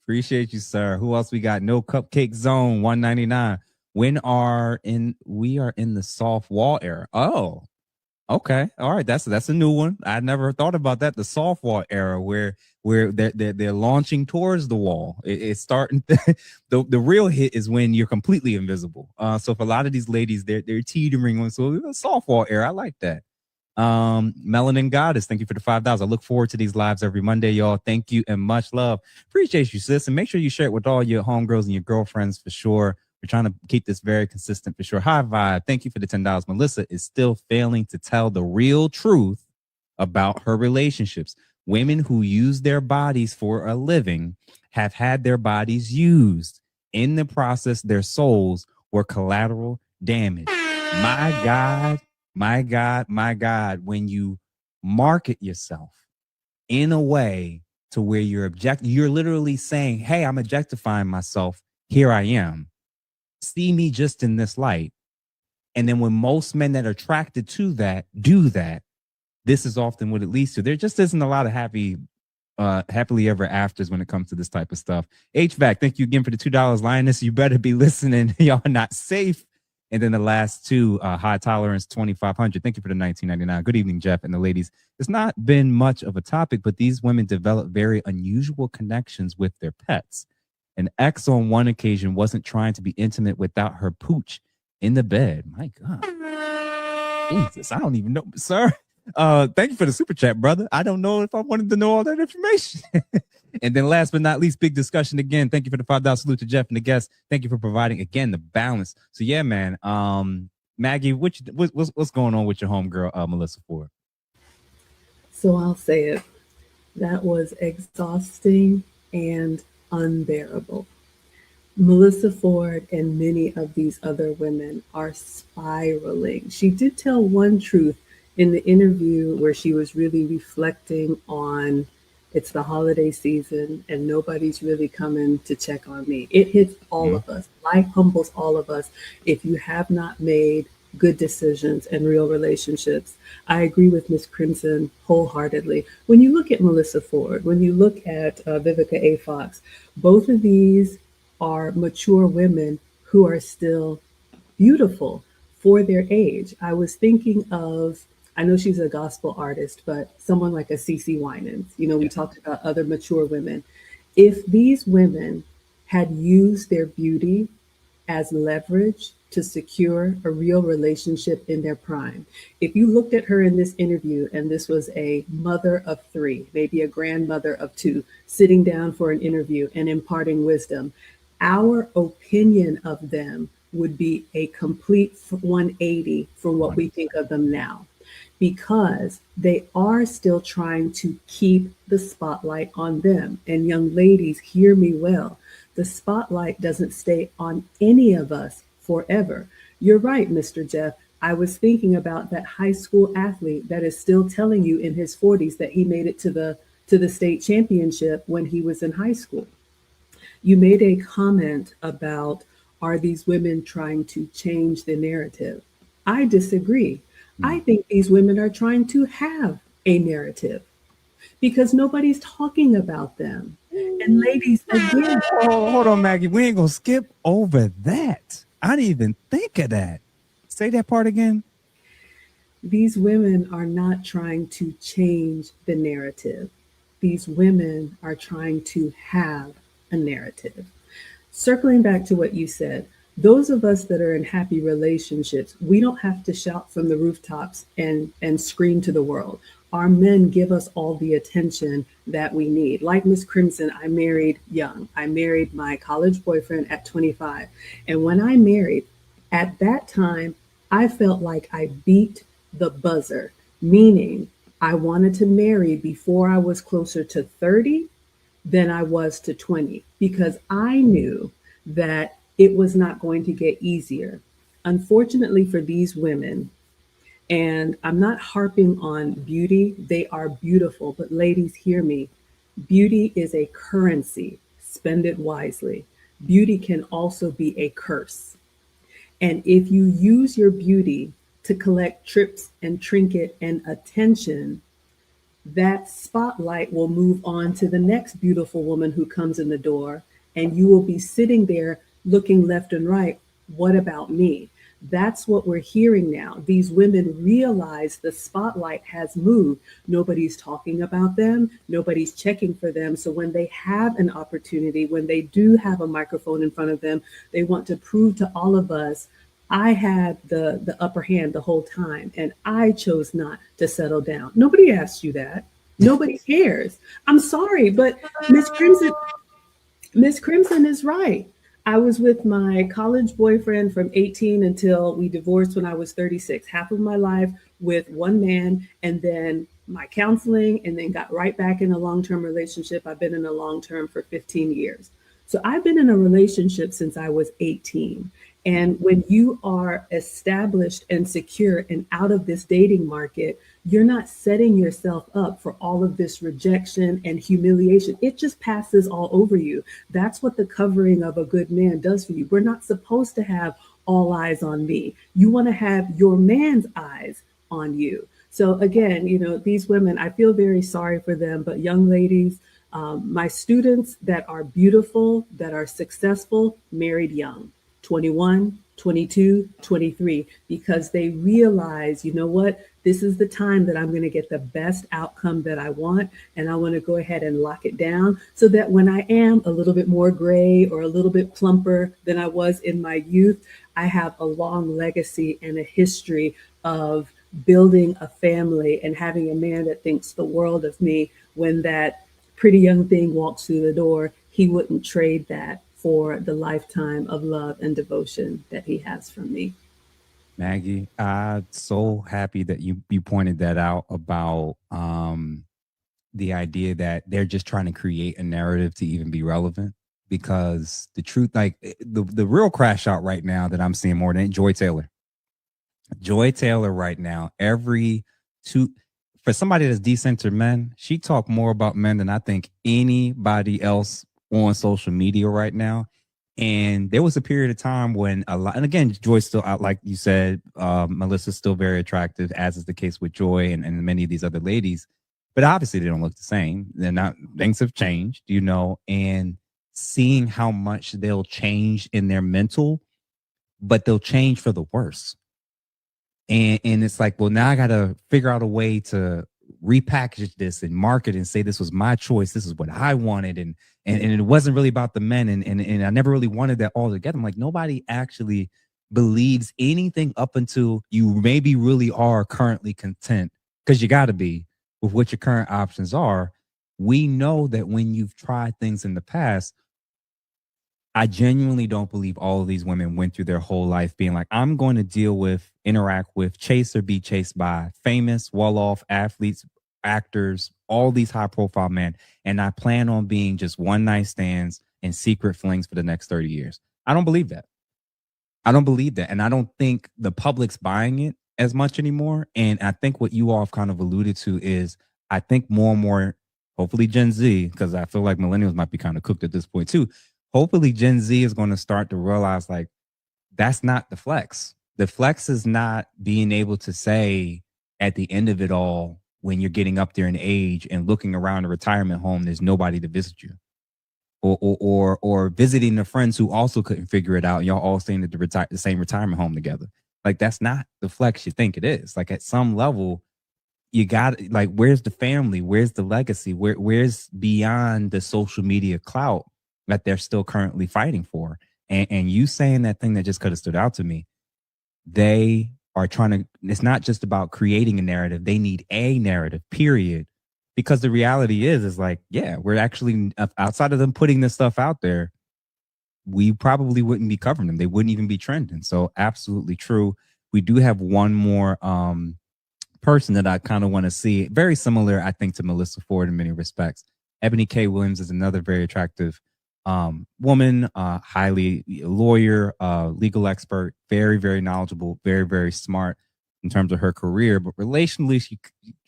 Appreciate you, sir. Who else we got? No Cupcake Zone, $1.99. We are in the soft wall era. Oh, okay. All right. That's a new one. I never thought about that. The soft wall era where they're launching towards the wall. It's starting. The real hit is when you're completely invisible. So for a lot of these ladies, they're teetering on. So the soft wall era. I like that. Melanin Goddess, thank you for the $5. I look forward to these lives every Monday, y'all. Thank you and much love. Appreciate you, sis. And make sure you share it with all your homegirls and your girlfriends for sure. We're trying to keep this very consistent for sure. High Vibe, thank you for the $10. Melissa is still failing to tell the real truth about her relationships. Women who use their bodies for a living have had their bodies used. In the process, their souls were collateral damage. My God. My God, my God, when you market yourself in a way to where you're literally saying, hey, I'm objectifying myself. Here I am. See me just in this light. And then when most men that are attracted to that do that, this is often what it leads to. There just isn't a lot of happily ever afters when it comes to this type of stuff. HVAC, thank you again for the $2. Lioness, you better be listening. Y'all not safe. And then the last two, High Tolerance 2500. Thank you for the $19.99. Good evening, Jeff and the ladies. It's not been much of a topic, but these women develop very unusual connections with their pets. An ex on one occasion wasn't trying to be intimate without her pooch. in the bed. My God. Jesus, I don't even know, sir. Thank you for the super chat, brother. I don't know if I wanted to know all that information. And then last but not least, big discussion again. Thank you for the $5 salute to Jeff and the guests. Thank you for providing again the balance. So yeah, man. Maggie, what's going on with your homegirl, Melissa Ford? So I'll say it. That was exhausting and unbearable. Melissa Ford and many of these other women are spiraling. She did tell one truth in the interview where she was really reflecting on it's the holiday season and nobody's really coming to check on me. It hits all of us. Life humbles all of us if you have not made good decisions and real relationships. I agree with Ms. Crimson wholeheartedly. When you look at Melissa Ford, when you look at Vivica A. Fox, both of these are mature women who are still beautiful for their age. I was thinking of, I know she's a gospel artist, but someone like a CeCe Winans. You know, we talked about other mature women. If these women had used their beauty as leverage to secure a real relationship in their prime. If you looked at her in this interview, and this was a mother of 3, maybe a grandmother of 2, sitting down for an interview and imparting wisdom, our opinion of them would be a complete 180 from what we think of them now, because they are still trying to keep the spotlight on them. And young ladies, hear me well. The spotlight doesn't stay on any of us forever. You're right, Mr. Jeff. I was thinking about that high school athlete that is still telling you in his 40s that he made it to the state championship when he was in high school. You made a comment about, are these women trying to change the narrative? I disagree. I think these women are trying to have a narrative because nobody's talking about them. And ladies, again, hold on, Maggie. We ain't gonna skip over that. I didn't even think of that. Say that part again. These women are not trying to change the narrative. These women are trying to have a narrative. Circling back to what you said, those of us that are in happy relationships, we don't have to shout from the rooftops and scream to the world. Our men give us all the attention that we need. Like Miss Crimson, I married young. I married my college boyfriend at 25. And when I married, at that time, I felt like I beat the buzzer, meaning I wanted to marry before I was closer to 30 than I was to 20, because I knew that it was not going to get easier. Unfortunately for these women, and I'm not harping on beauty, they are beautiful, but ladies, hear me. Beauty is a currency. Spend it wisely. Beauty can also be a curse. And if you use your beauty to collect trips and trinket and attention, that spotlight will move on to the next beautiful woman who comes in the door, and you will be sitting there looking left and right. What about me? That's what we're hearing now. These women realize the spotlight has moved. Nobody's talking about them. Nobody's checking for them. So when they have an opportunity, when they do have a microphone in front of them, they want to prove to all of us, I had the upper hand the whole time, and I chose not to settle down. Nobody asked you that. Nobody cares. I'm sorry, but Miss Crimson is right. I was with my college boyfriend from 18 until we divorced when I was 36, half of my life with one man, and then my counseling, and then got right back in a long-term relationship. I've been in a long-term for 15 years. So I've been in a relationship since I was 18. And when you are established and secure and out of this dating market, you're not setting yourself up for all of this rejection and humiliation. It just passes all over you. That's what the covering of a good man does for you. We're not supposed to have all eyes on me. You want to have your man's eyes on you. So again, you know, these women, I feel very sorry for them, but young ladies, my students that are beautiful, that are successful, married young. 21, 22, 23, because they realize, you know what, this is the time that I'm going to get the best outcome that I want. And I want to go ahead and lock it down so that when I am a little bit more gray or a little bit plumper than I was in my youth, I have a long legacy and a history of building a family and having a man that thinks the world of me. When that pretty young thing walks through the door, he wouldn't trade that for the lifetime of love and devotion that he has from me. Maggie, I'm so happy that you pointed that out about the idea that they're just trying to create a narrative to even be relevant. Because the truth, like the real crash out right now that I'm seeing more than Joy Taylor. Joy Taylor right now, for somebody that's decentered men, she talked more about men than I think anybody else on social media right now. And there was a period of time when a lot, and again, Joy's still out, like you said, Melissa's still very attractive, as is the case with Joy and many of these other ladies. But obviously they don't look the same. They're not, things have changed, and seeing how much they'll change in their mental, but they'll change for the worse. And it's like, well, now I got to figure out a way to repackage this and market and say this was my choice. This is what I wanted. And it wasn't really about the men. And I never really wanted that all together. I'm like, nobody actually believes anything up until you maybe really are currently content, because you got to be with what your current options are. We know that when you've tried things in the past, I genuinely don't believe all of these women went through their whole life being like, I'm going to interact with, chase or be chased by famous, well-off athletes, actors, all these high-profile men, and I plan on being just one night stands and secret flings for the next 30 years. I don't believe that. And I don't think the public's buying it as much anymore. And I think what you all have kind of alluded to is, I think more and more, hopefully Gen Z, because I feel like millennials might be kind of cooked at this point too. Hopefully Gen Z is going to start to realize, like, that's not the flex. The flex is not being able to say at the end of it all, when you're getting up there in age and looking around a retirement home, there's nobody to visit you, or visiting the friends who also couldn't figure it out, and y'all all staying at the same retirement home together. Like, that's not the flex you think it is. Like, at some level, you got, like, where's the family? Where's the legacy? Where's beyond the social media clout that they're still currently fighting for? And you saying that thing that just could have stood out to me, they are trying to, it's not just about creating a narrative. They need a narrative, period. Because the reality is like, yeah, we're actually, outside of them putting this stuff out there, we probably wouldn't be covering them. They wouldn't even be trending. So absolutely true. We do have one more person that I kind of want to see. Very similar, I think, to Melissa Ford in many respects. Ebony K. Williams is another very attractive woman, highly lawyer, legal expert, very, very knowledgeable, very, very smart in terms of her career. But relationally, she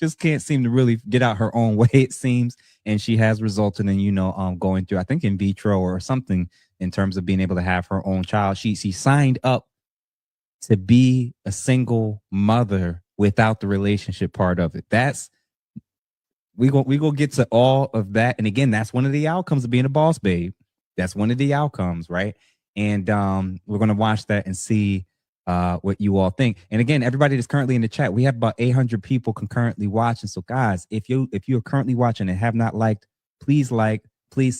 just can't seem to really get out her own way, it seems. And she has resulted in, going through, I think, in vitro or something in terms of being able to have her own child. She signed up to be a single mother without the relationship part of it. We go get to all of that. And again, that's one of the outcomes of being a boss babe. That's one of the outcomes, right? And we're going to watch that and see what you all think. And again, everybody that's currently in the chat, we have about 800 people concurrently watching. So guys, if you're currently watching and have not liked, please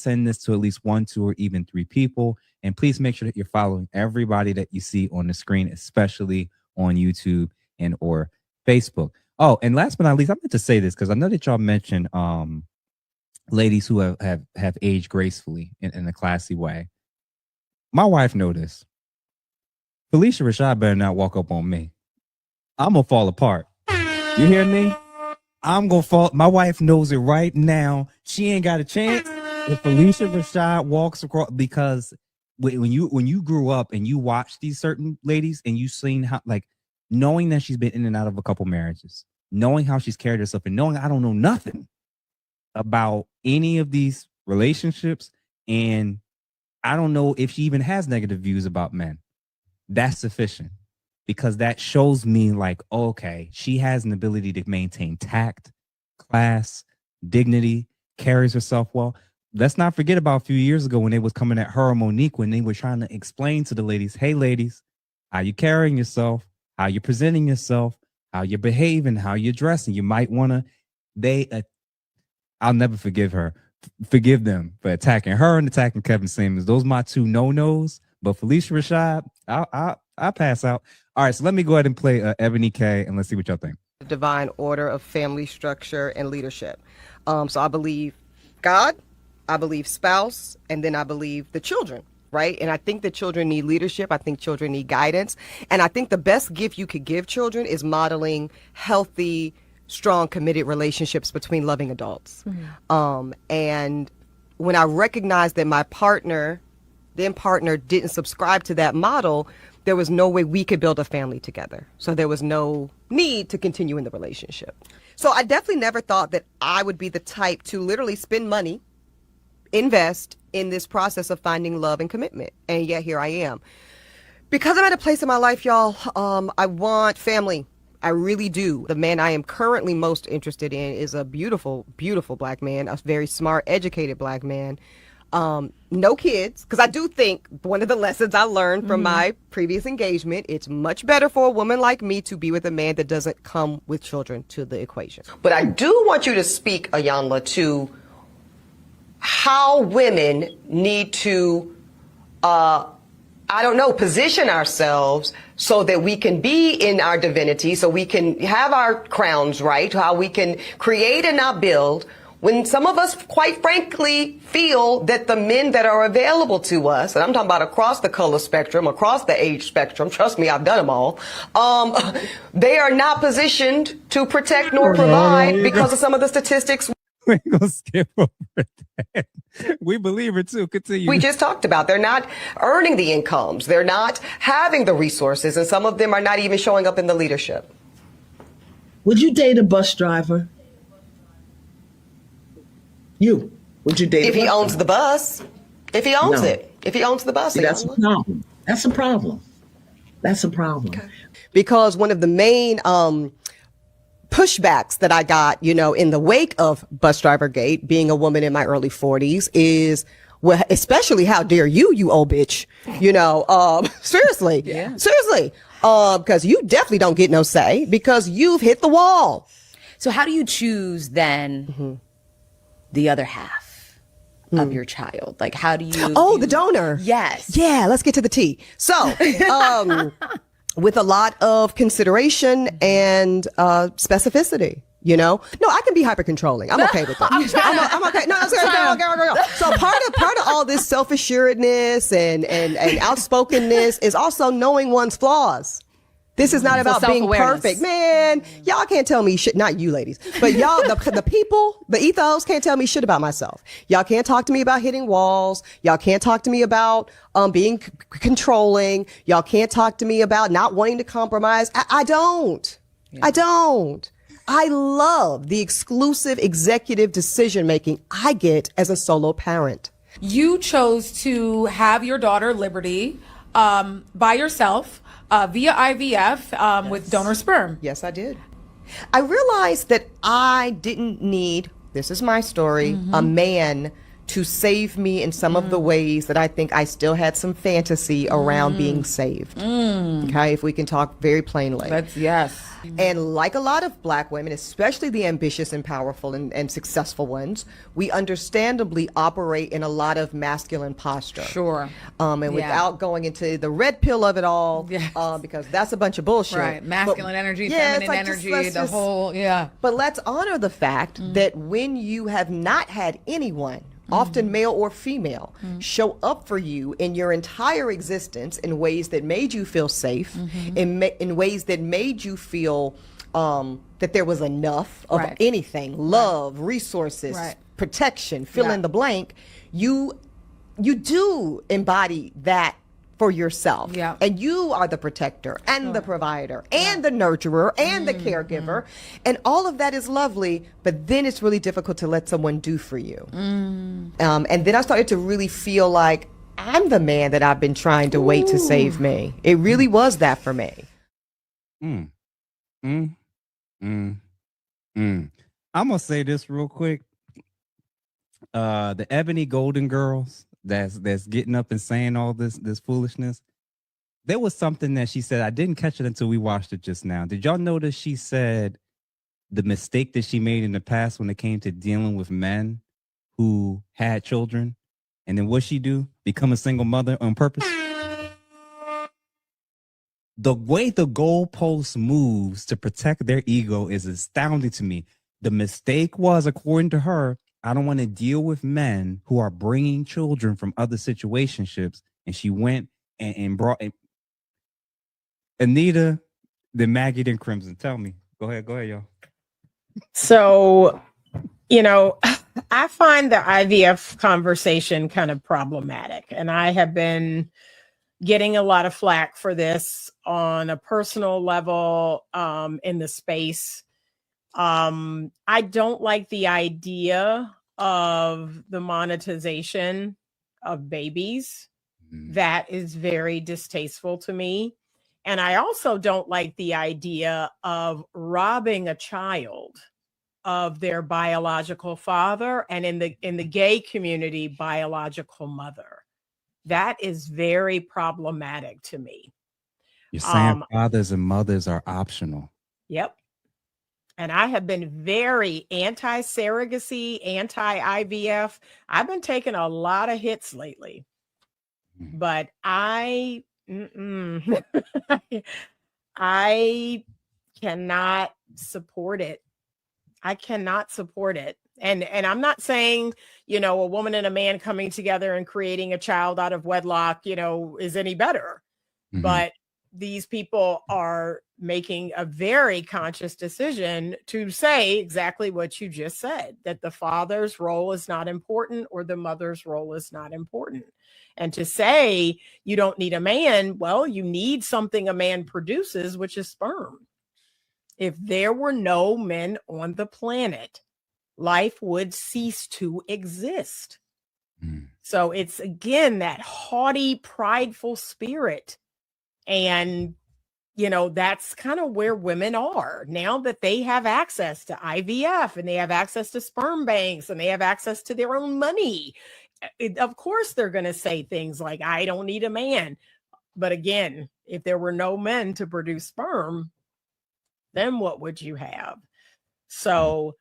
send this to at least 1, 2, or even 3 people. And please make sure that you're following everybody that you see on the screen, especially on YouTube and or Facebook. Oh, and last but not least, I meant to say this because I know that y'all mentioned ladies who have aged gracefully in a classy way. My wife know this. Phylicia Rashad better not walk up on me. I'm gonna fall apart. You hear me? I'm gonna fall. My wife knows it right now. She ain't got a chance if Phylicia Rashad walks across, because when you grew up and you watched these certain ladies and you seen how, like, knowing that she's been in and out of a couple marriages, knowing how she's carried herself, and knowing I don't know nothing about any of these relationships, and I don't know if she even has negative views about men, that's sufficient, because that shows me, like, okay, she has an ability to maintain tact, class, dignity, carries herself well. Let's not forget about a few years ago when they was coming at her and Monique, when they were trying to explain to the ladies, hey ladies, how you carrying yourself, how you're presenting yourself, how you're behaving, how you're dressing. You might want to, I'll never forgive them for attacking her and attacking Kevin Samuels. Those are my two no-nos. But Phylicia Rashad, I pass out. All right, so let me go ahead and play Ebony K, and let's see what y'all think. The divine order of family structure and leadership. So I believe God, I believe spouse, and then I believe the children, right? And I think the children need leadership. I think children need guidance. And I think the best gift you could give children is modeling healthy, strong, committed relationships between loving adults. And when I recognized that my partner didn't subscribe to that model, there was no way we could build a family together. So there was no need to continue in the relationship. So I definitely never thought that I would be the type to literally spend money, invest in this process of finding love and commitment. And yet here I am. Because I'm at a place in my life, y'all, I want family. I really do. The man I am currently most interested in is a beautiful, beautiful black man, a very smart, educated black man. No kids, because I do think one of the lessons I learned from my previous engagement, it's much better for a woman like me to be with a man that doesn't come with children to the equation. But I do want you to speak, Iyanla, to how women need to, position ourselves so that we can be in our divinity, so we can have our crowns right, how we can create and not build, when some of us, quite frankly, feel that the men that are available to us, and I'm talking about across the color spectrum, across the age spectrum, trust me, I've done them all, they are not positioned to protect nor provide because of some of the statistics. We're going to skip over that. We believe it too. Continue. We just talked about. They're not earning the incomes. They're not having the resources, and some of them are not even showing up in the leadership. Would you date a bus driver? Would you date if he owns the bus? If he owns it. If he owns the bus. See, that's a problem. That's a problem. That's a problem. Okay. Because one of the main pushbacks that I got, in the wake of Bus Driver Gate, being a woman in my early 40s, is, well, especially how dare you old bitch, seriously, seriously, because you definitely don't get no say because you've hit the wall. So how do you choose then the other half of your child? Like, how do you? Oh, the donor. Yes. Yeah. Let's get to the tea. So, with a lot of consideration and specificity. No, I can be hyper controlling. I'm okay with that. I'm okay. No, okay. So part of all this self assuredness and outspokenness is also knowing one's flaws. This is not about being perfect. Man, y'all can't tell me shit. Not you ladies, but y'all, the people, the ethos can't tell me shit about myself. Y'all can't talk to me about hitting walls. Y'all can't talk to me about being controlling. Y'all can't talk to me about not wanting to compromise. I don't. I love the exclusive executive decision making I get as a solo parent. You chose to have your daughter Liberty by yourself. Via IVF with donor sperm. Yes, I did. I realized that I didn't need, this is my story, a man to save me in some of the ways that I think I still had some fantasy around being saved. Okay, if we can talk very plainly. Yes. And like a lot of black women, especially the ambitious and powerful and successful ones, we understandably operate in a lot of masculine posture. Sure. And without going into the red pill of it all, because that's a bunch of bullshit. Right. Masculine energy, feminine energy, whole. But let's honor the fact that when you have not had anyone, often male or female, show up for you in your entire existence in ways that made you feel safe, in ways that made you feel that there was enough of anything, love, resources, protection, fill in the blank, you do embody that for yourself. And you are the protector and the provider and the nurturer and the caregiver. And all of that is lovely, but then it's really difficult to let someone do for you. And then I started to really feel like I'm the man that I've been trying to wait to save me. It really was that for me. I'm gonna say this real quick. The Ebony Golden Girls that's getting up and saying all this foolishness. There was something that she said. I didn't catch it until we watched it just now. Did y'all notice she said the mistake that she made in the past when it came to dealing with men who had children? And then what'd she do? Become a single mother on purpose? the way the goalpost moves to protect their ego is astounding to me. The mistake was, according to her, I don't want to deal with men who are bringing children from other situationships. And she went and brought Anita, then Maggie, then Crimson. Tell me. Go ahead, y'all. So, you know, I find the IVF conversation kind of problematic, and I have been getting a lot of flack for this on a personal level in the space. I don't like the idea of the monetization of babies. That is very distasteful to me. And I also don't like the idea of robbing a child of their biological father, and in the gay community, biological mother. That is very problematic to me. You're saying fathers and mothers are optional. Yep. And I have been very anti-surrogacy, anti-IVF. I've been taking a lot of hits lately, but I cannot support it. I cannot support it. And I'm not saying, you know, a woman and a man coming together and creating a child out of wedlock, you know, is any better. But these people are making a very conscious decision to say exactly what you just said, that the father's role is not important or the mother's role is not important. And to say you don't need a man, well, you need something a man produces, which is sperm. If there were no men on the planet, life would cease to exist. So it's, again, that haughty, prideful spirit. And, you know, that's kind of where women are now that they have access to IVF and they have access to sperm banks and they have access to their own money. Of course, they're going to say things like, I don't need a man. But again, if there were no men to produce sperm, then what would you have? So,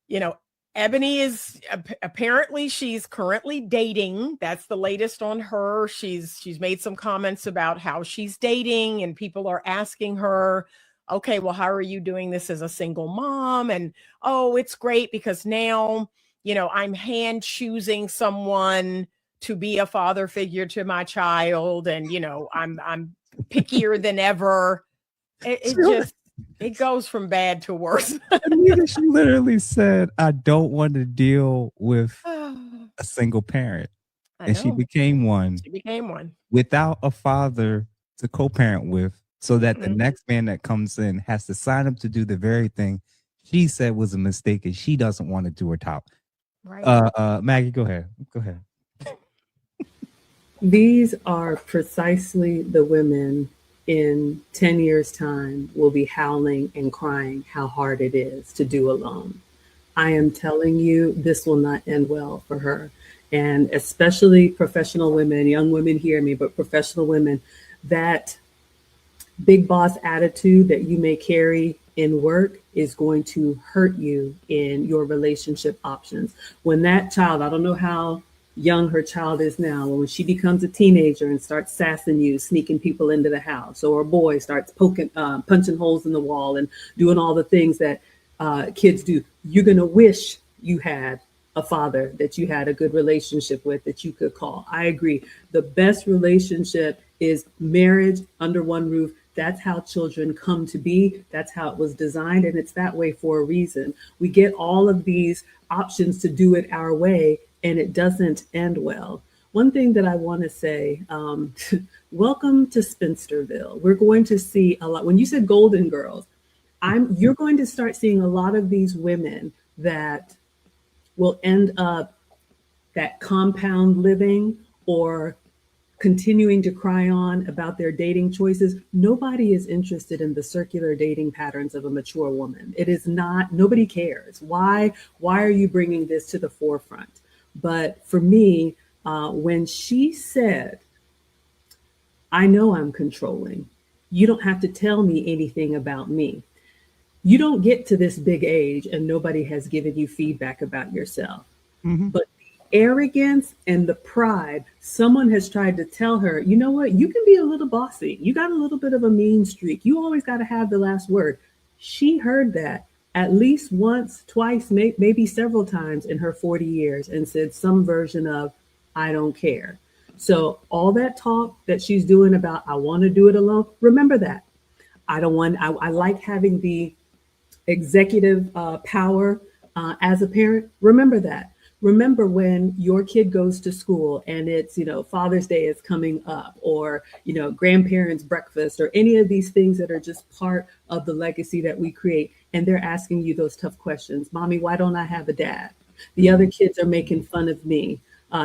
you know, Ebony is apparently she's currently dating. That's the latest on her. She's made some comments about how she's dating, and people are asking her, okay, well, how are you doing this as a single mom? And, oh, it's great because now, you know, I'm hand choosing someone to be a father figure to my child. And, you know, I'm pickier than ever. It goes from bad to worse. Anita, she literally said, I don't want to deal with a single parent. And she became one. She became one. Without a father to co-parent with, so that the next man that comes in has to sign up to do the very thing she said was a mistake and she doesn't want to do her top. Right. Maggie, go ahead. These are precisely the women in 10 years' time will be howling and crying how hard it is to do alone. I am telling you, this will not end well for her. And especially professional women, young women hear me, but professional women, that big boss attitude that you may carry in work is going to hurt you in your relationship options. When that child, I don't know how young her child is now, when she becomes a teenager and starts sassing you, sneaking people into the house, or a boy starts punching holes in the wall and doing all the things that kids do, you're going to wish you had a father that you had a good relationship with that you could call. I agree. The best relationship is marriage under one roof. That's how children come to be. That's how it was designed. And it's that way for a reason. We get all of these options to do it our way, and it doesn't end well. One thing that I want to say, welcome to Spinsterville. We're going to see a lot. When you said Golden Girls, you're going to start seeing a lot of these women that will end up that compound living or continuing to cry on about their dating choices. Nobody is interested in the circular dating patterns of a mature woman. It is not, nobody cares. Why are you bringing this to the forefront? But for me, when she said, I know I'm controlling, you don't have to tell me anything about me. You don't get to this big age and nobody has given you feedback about yourself. But arrogance and the pride, someone has tried to tell her, you know what, you can be a little bossy. You got a little bit of a mean streak. You always got to have the last word. She heard that at least once, twice, maybe several times in her 40 years and said some version of, I don't care. So all that talk that she's doing about, I want to do it alone, remember that. I like having the executive power as a parent. Remember that. Remember when your kid goes to school and it's, Father's Day is coming up, or, grandparents' breakfast, or any of these things that are just part of the legacy that we create. And they're asking you those tough questions. Mommy, why don't I have a dad? The other kids are making fun of me.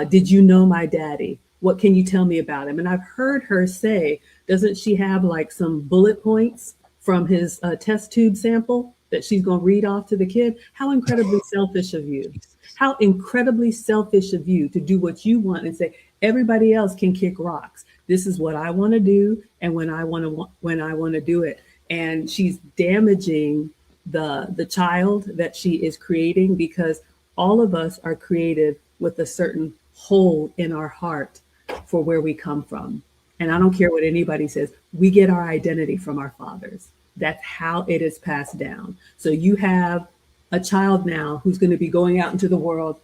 Did you know my daddy? What can you tell me about him? And I've heard her say, doesn't she have like some bullet points from his test tube sample that she's going to read off to the kid? How incredibly selfish of you. How incredibly selfish of you to do what you want and say, everybody else can kick rocks. This is what I want to do. And when I want to do it. And she's damaging the child that she is creating, because all of us are created with a certain hole in our heart for where we come from. And I don't care what anybody says. We get our identity from our fathers. That's how it is passed down. So you have a child now who's going to be going out into the world.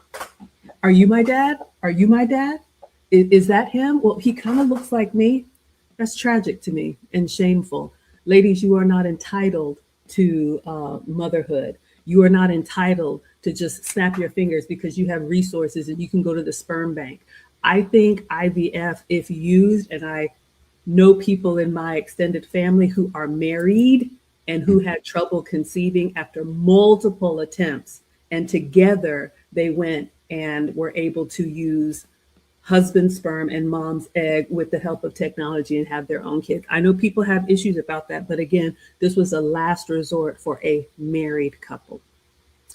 Are you my dad? Are you my dad? Is that him? Well, he kind of looks like me. That's tragic to me and shameful. Ladies, you are not entitled to motherhood. You are not entitled to just snap your fingers because you have resources and you can go to the sperm bank. I think IVF, if used, and I know people in my extended family who are married and who had trouble conceiving after multiple attempts, and together they went and were able to use husband's sperm and mom's egg with the help of technology and have their own kids. I know people have issues about that, but again, this was a last resort for a married couple,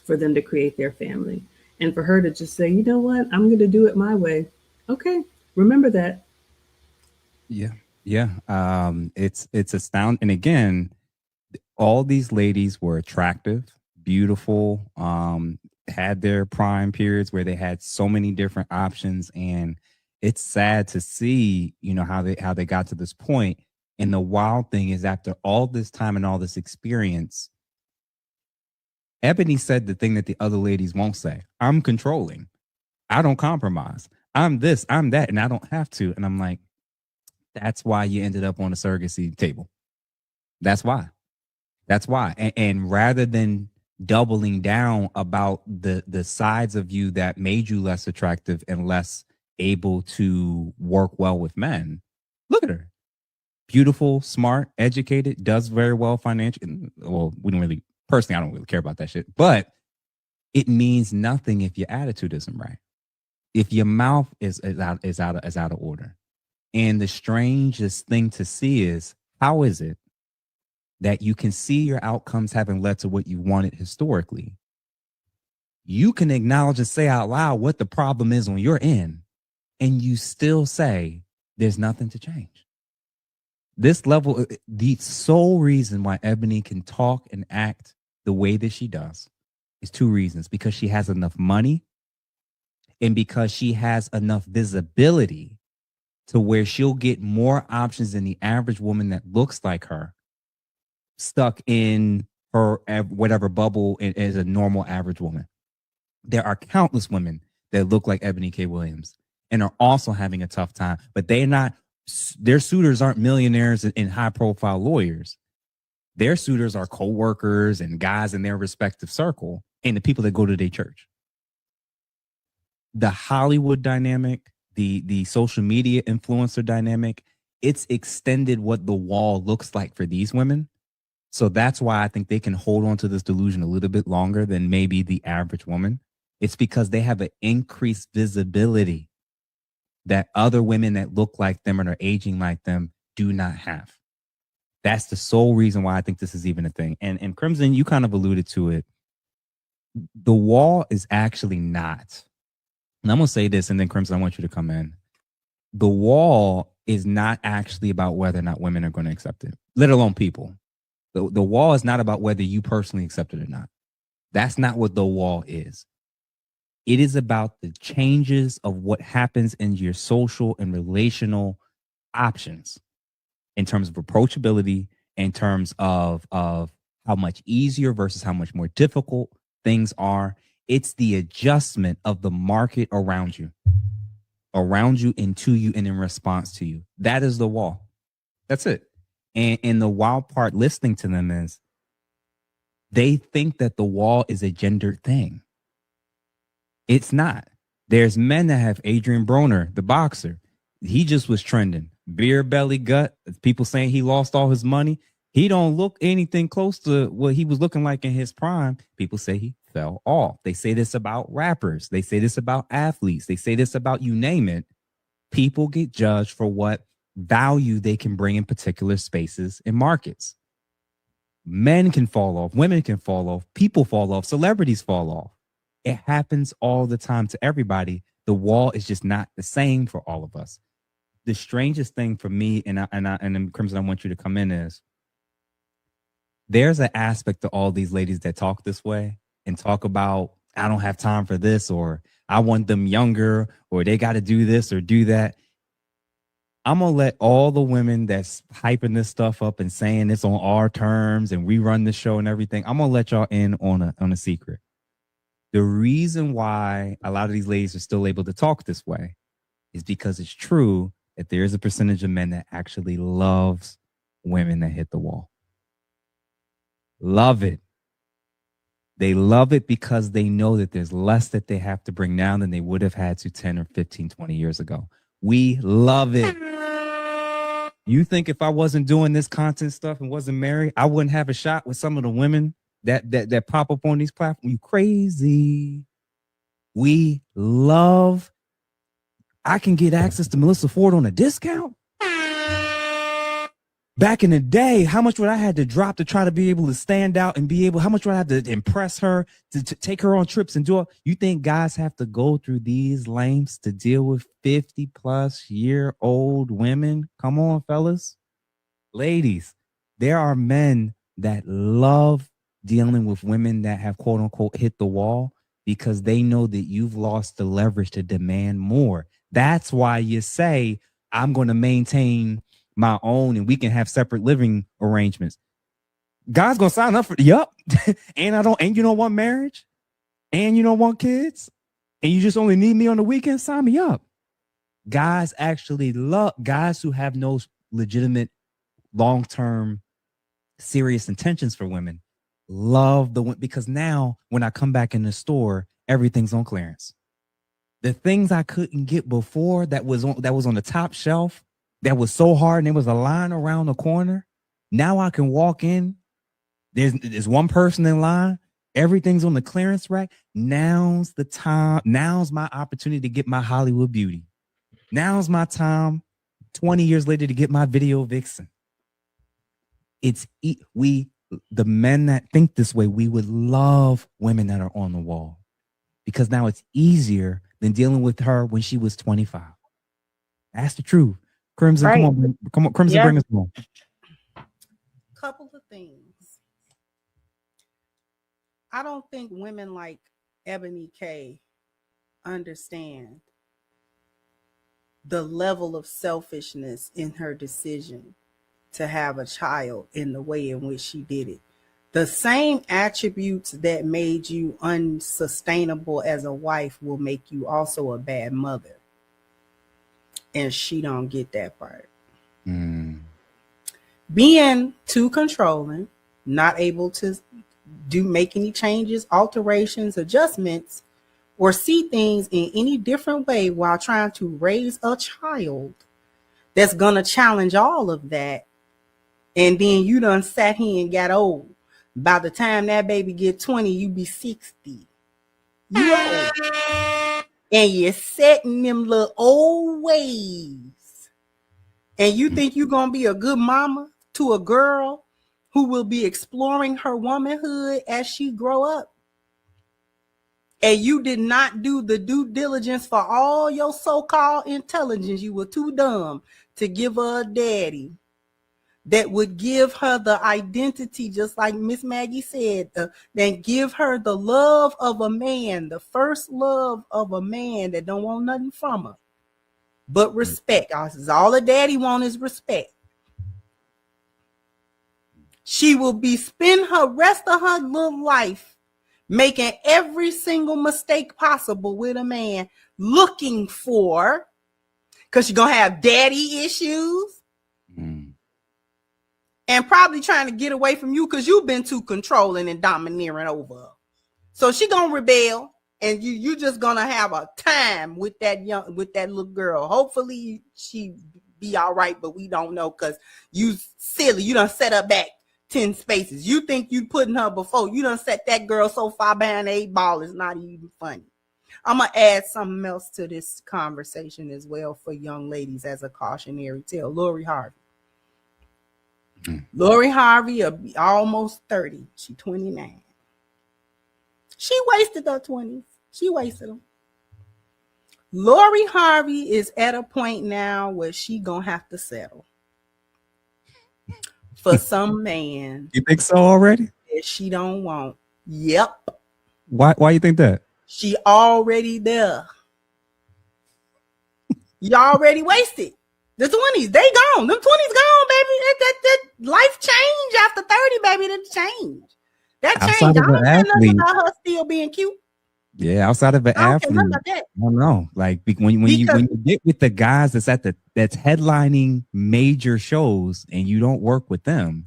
for them to create their family. And for her to just say, you know what, I'm going to do it my way. Okay, remember that. Yeah. It's astounding. And again, all these ladies were attractive, beautiful, had their prime periods where they had so many different options. And it's sad to see, how they got to this point. And the wild thing is, after all this time and all this experience, Ebony said the thing that the other ladies won't say. I'm controlling. I don't compromise. I'm this, I'm that, and I don't have to. And I'm like, that's why you ended up on a surrogacy table. That's why. And rather than doubling down about the sides of you that made you less attractive and less able to work well with men, look at her. Beautiful, smart, educated, does very well financially. Well, I don't really care about that shit. But it means nothing if your attitude isn't right. If your mouth is out of order. And the strangest thing to see is, how is it that you can see your outcomes having led to what you wanted historically? You can acknowledge and say out loud what the problem is on your end, and you still say there's nothing to change. This level, the sole reason why Ebony can talk and act the way that she does is two reasons: because she has enough money, and because she has enough visibility to where she'll get more options than the average woman that looks like her, stuck in her whatever bubble as a normal average woman. There are countless women that look like Ebony K. Williams and are also having a tough time, but their suitors aren't millionaires and high profile lawyers. Their suitors are co-workers and guys in their respective circle and the people that go to their church. The Hollywood dynamic, the social media influencer dynamic, it's extended what the wall looks like for these women. So that's why I think they can hold on to this delusion a little bit longer than maybe the average woman. It's because they have an increased visibility that other women that look like them and are aging like them do not have. That's the sole reason why I think this is even a thing. And Crimson, you kind of alluded to it. The wall is actually not. And I'm going to say this, and then Crimson, I want you to come in. The wall is not actually about whether or not women are going to accept it, let alone people. The wall is not about whether you personally accept it or not. That's not what the wall is. It is about the changes of what happens in your social and relational options in terms of approachability, in terms of how much easier versus how much more difficult things are. It's the adjustment of the market around you and to you and in response to you. That is the wall. That's it. And the wild part listening to them is they think that the wall is a gendered thing. It's not. There's men that have Adrian Broner, the boxer. He just was trending. Beer belly gut. People saying he lost all his money. He don't look anything close to what he was looking like in his prime. People say he fell off. They say this about rappers. They say this about athletes. They say this about you name it. People get judged for what value they can bring in particular spaces and markets. Men can fall off. Women can fall off. People fall off. Celebrities fall off. It happens all the time to everybody. The wall is just not the same for all of us. The strangest thing for me, and Crimson, I want you to come in, is there's an aspect to all these ladies that talk this way and talk about, I don't have time for this, or I want them younger, or they got to do this or do that. I'm going to let all the women that's hyping this stuff up and saying it's on our terms and we run the show and everything, I'm going to let y'all in on a secret. The reason why a lot of these ladies are still able to talk this way is because it's true that there is a percentage of men that actually loves women that hit the wall. Love it. They love it because they know that there's less that they have to bring down than they would have had to 10 or 15, 20 years ago. We love it. You think if I wasn't doing this content stuff and wasn't married, I wouldn't have a shot with some of the women that pop up on these platforms? You crazy. We love. I can get access to Melissa Ford on a discount. Back in the day, how much would I had to drop to try to be able to stand out and be able, how much would I have to impress her, to take her on trips and do it? You think guys have to go through these lengths to deal with 50-plus-year-old women? Come on, fellas. Ladies, there are men that love dealing with women that have quote unquote hit the wall because they know that you've lost the leverage to demand more. That's why you say, I'm going to maintain my own and we can have separate living arrangements. God's gonna sign up for and you don't want marriage, and you don't want kids, and you just only need me on the weekend. Sign me up. Guys actually love guys who have no legitimate long-term serious intentions for women. Love because now when I come back in the store, everything's on clearance. The things I couldn't get before that was on the top shelf, that was so hard, and there was a line around the corner. Now I can walk in. There's one person in line. Everything's on the clearance rack. Now's the time. Now's my opportunity to get my Hollywood beauty. Now's my time, 20 years later, to get my video vixen. The men that think this way, we would love women that are on the wall because now it's easier than dealing with her when she was 25. That's the truth. Crimson, right. Come on, Crimson, bring us home. Couple of things. I don't think women like Ebony K understand the level of selfishness in her decision to have a child in the way in which she did it. The same attributes that made you unsustainable as a wife will make you also a bad mother. And she don't get that part. Being too controlling, not able to make any changes, alterations, adjustments, or see things in any different way while trying to raise a child that's gonna challenge all of that. And then you done sat here and got old. By the time that baby get 20, you be 60. You old. And you're setting them little old ways. And you think you're going to be a good mama to a girl who will be exploring her womanhood as she grow up. And you did not do the due diligence for all your so-called intelligence. You were too dumb to give her a daddy that would give her the identity, just like Miss Maggie said, that give her the love of a man, the first love of a man that don't want nothing from her but respect. All a daddy want is respect. She will be spend her rest of her little life making every single mistake possible with a man, looking for, because she's gonna have daddy issues. And probably trying to get away from you because you've been too controlling and domineering over her. So she gonna rebel, and you just gonna have a time with that little girl. Hopefully she be all right, but we don't know because you silly. You done set her back 10 spaces. You think you putting her before. You done set that girl so far behind the 8 ball, it's not even funny. I'm gonna add something else to this conversation as well for young ladies as a cautionary tale. Lori Harvey. Lori Harvey, almost 30. She 29. She wasted her 20s. She wasted them. Lori Harvey is at a point now where she gonna have to settle for some man. You think so already? That she don't want. Yep. Why you think that? She already there. You already wasted. The 20s, they gone. Them 20s gone, baby. That life change after 30, baby. That change. That change. I don't care nothing about her still being cute. Yeah, outside of an athlete, I don't know. Like when you get with the guys that's headlining major shows and you don't work with them,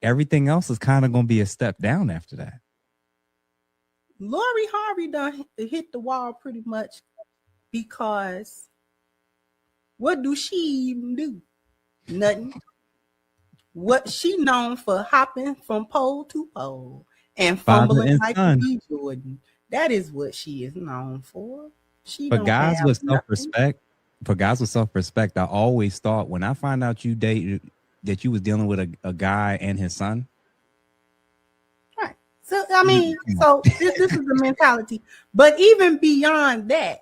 everything else is kind of going to be a step down after that. Lori Harvey done hit the wall pretty much because what do she even do? Nothing. What she known for hopping from pole to pole and fumbling like B. Jordan. That is what she is known for. For guys with self-respect, I always thought when I find out you dated that you was dealing with a guy and his son. Right. So I mean, this is the mentality. But even beyond that,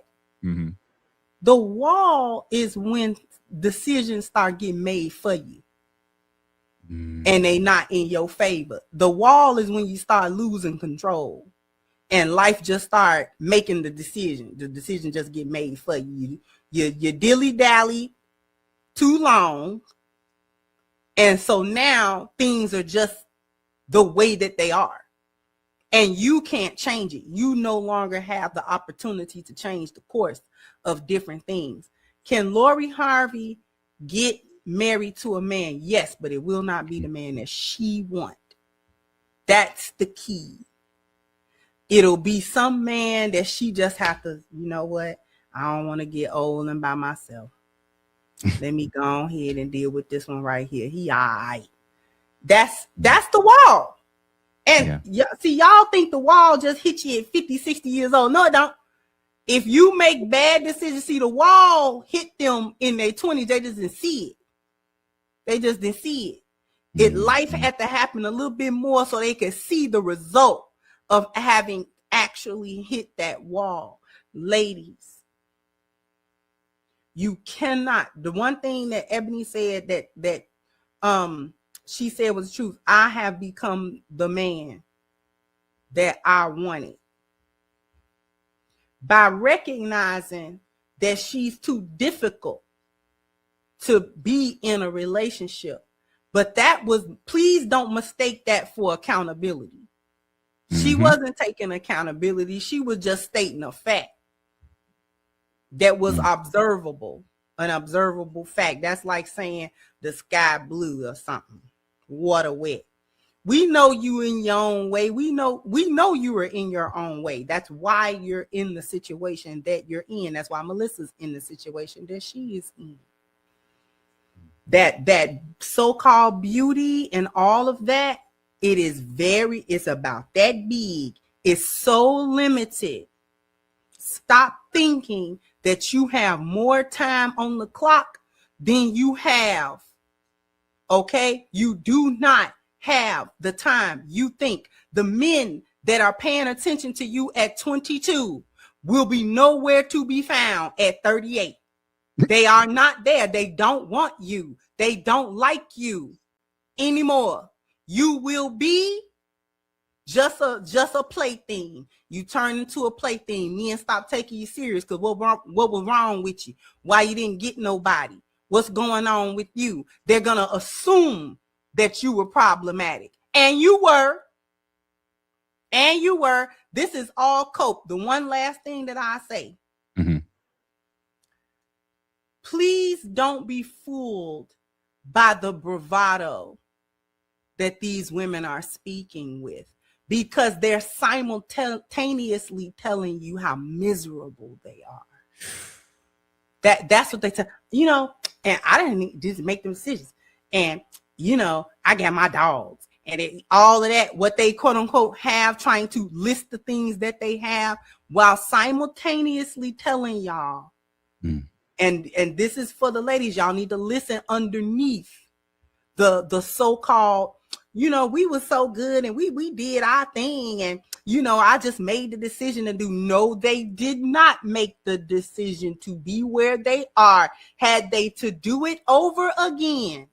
the wall is when decisions start getting made for you. And they not in your favor. The wall is when you start losing control and life just start making the decision. The decision just get made for you. You dilly-dally too long. And so now things are just the way that they are. And you can't change it. You no longer have the opportunity to change the course of different things. Can Lori Harvey get married to a man? Yes, but it will not be the man that she wants. That's the key. It'll be some man that she just have to, you know what? I don't want to get old and by myself. Let me go ahead and deal with this one right here. He all right. That's the wall. And see, y'all think the wall just hit you at 50, 60 years old. No, it don't. If you make bad decisions, see, the wall hit them in their 20s. They just didn't see it. They just didn't see it. Life had to happen a little bit more so they could see the result of having actually hit that wall. Ladies, you cannot. The one thing that Ebony said that she said was the truth. I have become the man that I wanted. By recognizing that she's too difficult to be in a relationship. But that was, please don't mistake that for accountability. She wasn't taking accountability. She was just stating a fact that was observable, an observable fact. That's like saying the sky blue or something, water wet. We know you in your own way. We know you are in your own way. That's why you're in the situation that you're in. That's why Melissa's in the situation that she is in. That so-called beauty and all of that, it's about that big. It's so limited. Stop thinking that you have more time on the clock than you have. Okay? You do not have the time you think. The men that are paying attention to you at 22 will be nowhere to be found at 38. They are not there. They don't want you. They don't like you anymore. You will be just a plaything. You turn into a plaything. Men stop taking you serious because what was wrong with you? Why you didn't get nobody? What's going on with you? They're gonna assume that you were problematic, and you were. This is all cope. The one last thing that I say. Mm-hmm. Please don't be fooled by the bravado that these women are speaking with, because they're simultaneously telling you how miserable they are. That's what they tell, and I didn't just make them decisions. And, I got my dogs and all of that, what they quote unquote have, trying to list the things that they have while simultaneously telling y'all. And this is for the ladies. Y'all need to listen underneath the so-called, we were so good and we did our thing. And, I just made the decision to do. No, they did not make the decision to be where they are. Had they to do it over again,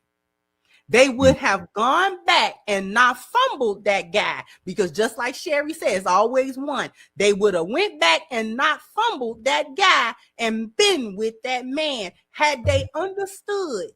they would have gone back and not fumbled that guy, because just like Sherry says, always one. They would have went back and not fumbled that guy and been with that man had they understood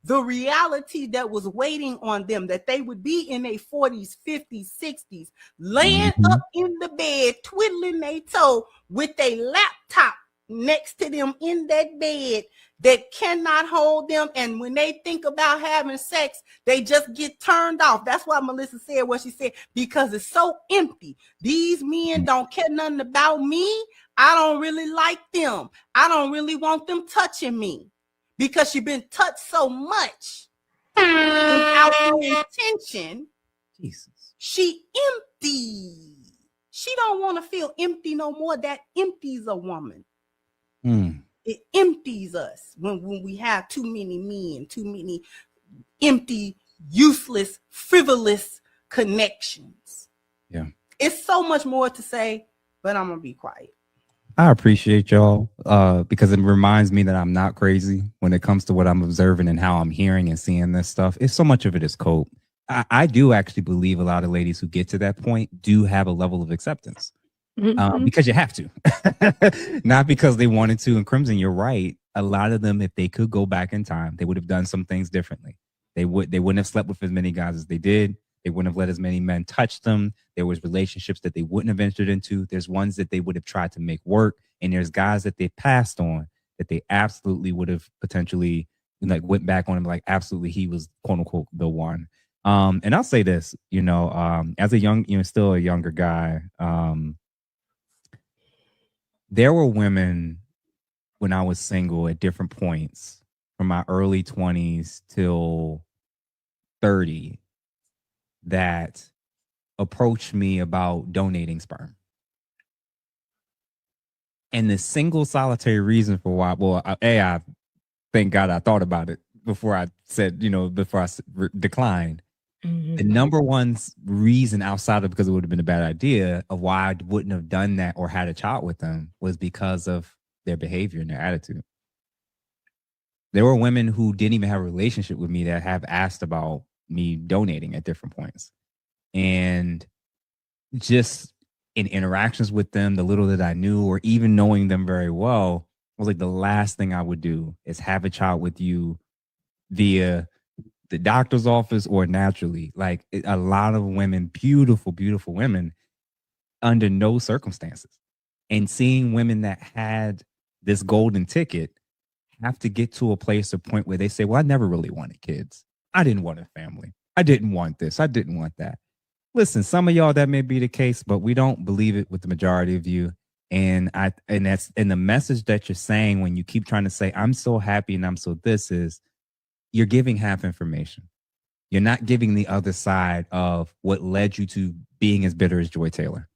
the reality that was waiting on them, that they would be in their 40s, 50s, 60s, laying up in the bed, twiddling their toe with a laptop next to them in that bed that cannot hold them. And when they think about having sex, they just get turned off. That's why Melissa said what she said, because it's so empty. These men don't care nothing about me. I don't really like them. I don't really want them touching me, because you've been touched so much without the intention. Jesus. She empty. She don't want to feel empty no more. That empties a woman. It empties us when we have too many men, too many empty, useless, frivolous connections. Yeah. It's so much more to say, but I'm gonna be quiet. I appreciate y'all because it reminds me that I'm not crazy when it comes to what I'm observing and how I'm hearing and seeing this stuff. It's so much of it is cope. I do actually believe a lot of ladies who get to that point do have a level of acceptance. Because you have to, not because they wanted to. And Crimson, you're right. A lot of them, if they could go back in time, they would have done some things differently. They wouldn't have slept with as many guys as they did. They wouldn't have let as many men touch them. There was relationships that they wouldn't have entered into. There's ones that they would have tried to make work. And there's guys that they passed on that they absolutely would have potentially went back on and like, absolutely, he was quote unquote the one. And I'll say this, as a young, still a younger guy, there were women when I was single at different points from my early 20s till 30 that approached me about donating sperm. And the single solitary reason for why, I thank God I thought about it before I said, before I declined. The number one reason outside of because it would have been a bad idea of why I wouldn't have done that or had a child with them was because of their behavior and their attitude. There were women who didn't even have a relationship with me that have asked about me donating at different points. And just in interactions with them, the little that I knew, or even knowing them very well, was like the last thing I would do is have a child with you via the doctor's office or naturally. Like a lot of women, beautiful, beautiful women, under no circumstances. And seeing women that had this golden ticket have to get to a place or point where they say, well, I never really wanted kids. I didn't want a family. I didn't want this. I didn't want that. Listen, some of y'all that may be the case, but we don't believe it with the majority of you. And the message that you're saying when you keep trying to say, I'm so happy and I'm so this is, you're giving half information. You're not giving the other side of what led you to being as bitter as Joy Taylor.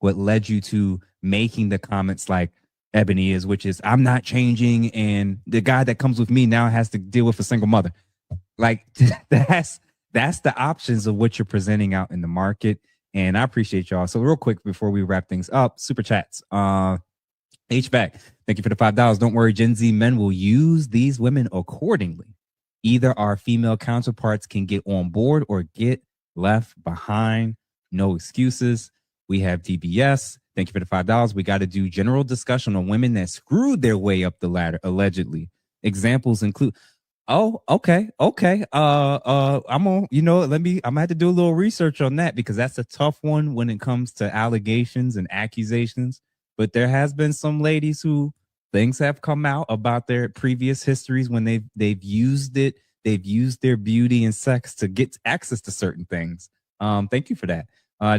What led you to making the comments like Ebony is, which is, I'm not changing. And the guy that comes with me now has to deal with a single mother. Like that's the options of what you're presenting out in the market. And I appreciate y'all. So real quick, before we wrap things up, super chats. HVAC, thank you for the $5. Don't worry, Gen Z men will use these women accordingly. Either our female counterparts can get on board or get left behind. No excuses. We have DBS. Thank you for the $5. We got to do general discussion on women that screwed their way up the ladder, allegedly. Examples include, oh, okay. I'm gonna have to do a little research on that because that's a tough one when it comes to allegations and accusations. But there has been some ladies who things have come out about their previous histories when they've used it. They've used their beauty and sex to get access to certain things. Thank you for that.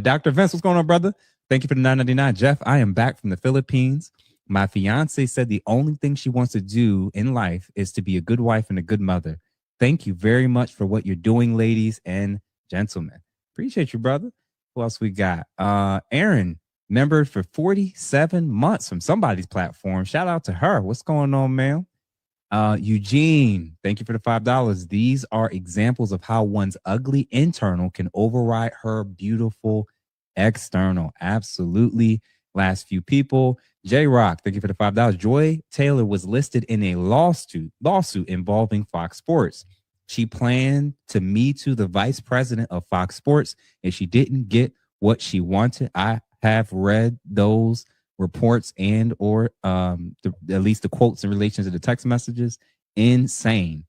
Dr. Vince, what's going on, brother? Thank you for the $9.99. Jeff, I am back from the Philippines. My fiance said the only thing she wants to do in life is to be a good wife and a good mother. Thank you very much for what you're doing, ladies and gentlemen. Appreciate you, brother. Who else we got? Aaron, member for 47 months from somebody's platform. Shout out to her. What's going on, man? Eugene, thank you for the $5. These are examples of how one's ugly internal can override her beautiful external. Absolutely. Last few people. J-Rock, thank you for the $5. Joy Taylor was listed in a lawsuit involving Fox Sports. She planned to Me Too the vice president of Fox Sports, and she didn't get what she wanted. I have read those reports and or at least the quotes in relation to the text messages. Insane.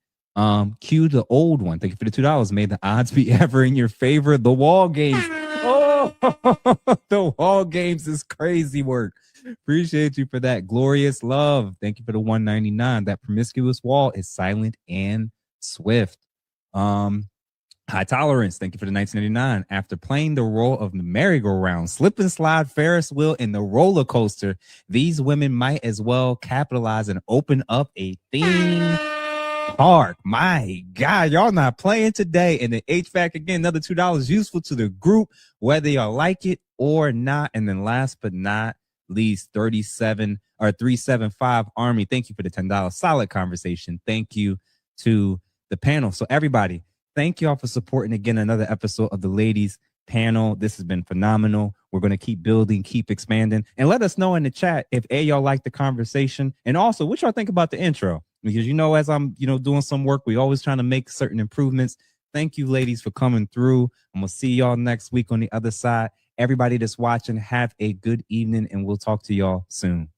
Cue the old one. Thank you for the $2. May the odds be ever in your favor. The Wall Games. Oh, the Wall Games is crazy work. Appreciate you for that. Glorious Love. Thank you for the $1.99. That promiscuous wall is silent and swift. High Tolerance, thank you for the $19.99. After playing the role of the merry-go-round, slip and slide, Ferris wheel, and the roller coaster, these women might as well capitalize and open up a theme park. My God, y'all not playing today. And the HVAC, again, another $2 useful to the group, whether y'all like it or not. And then last but not least, 375 Army, thank you for the $10. Solid conversation. Thank you to the panel. So everybody, thank y'all for supporting again another episode of the Ladies Panel. This has been phenomenal. We're going to keep building, keep expanding, and let us know in the chat if y'all like the conversation, and also what y'all think about the intro. Because as I'm doing some work, we always trying to make certain improvements. Thank you, ladies, for coming through. I'm gonna see y'all next week on the other side. Everybody that's watching, have a good evening, and we'll talk to y'all soon.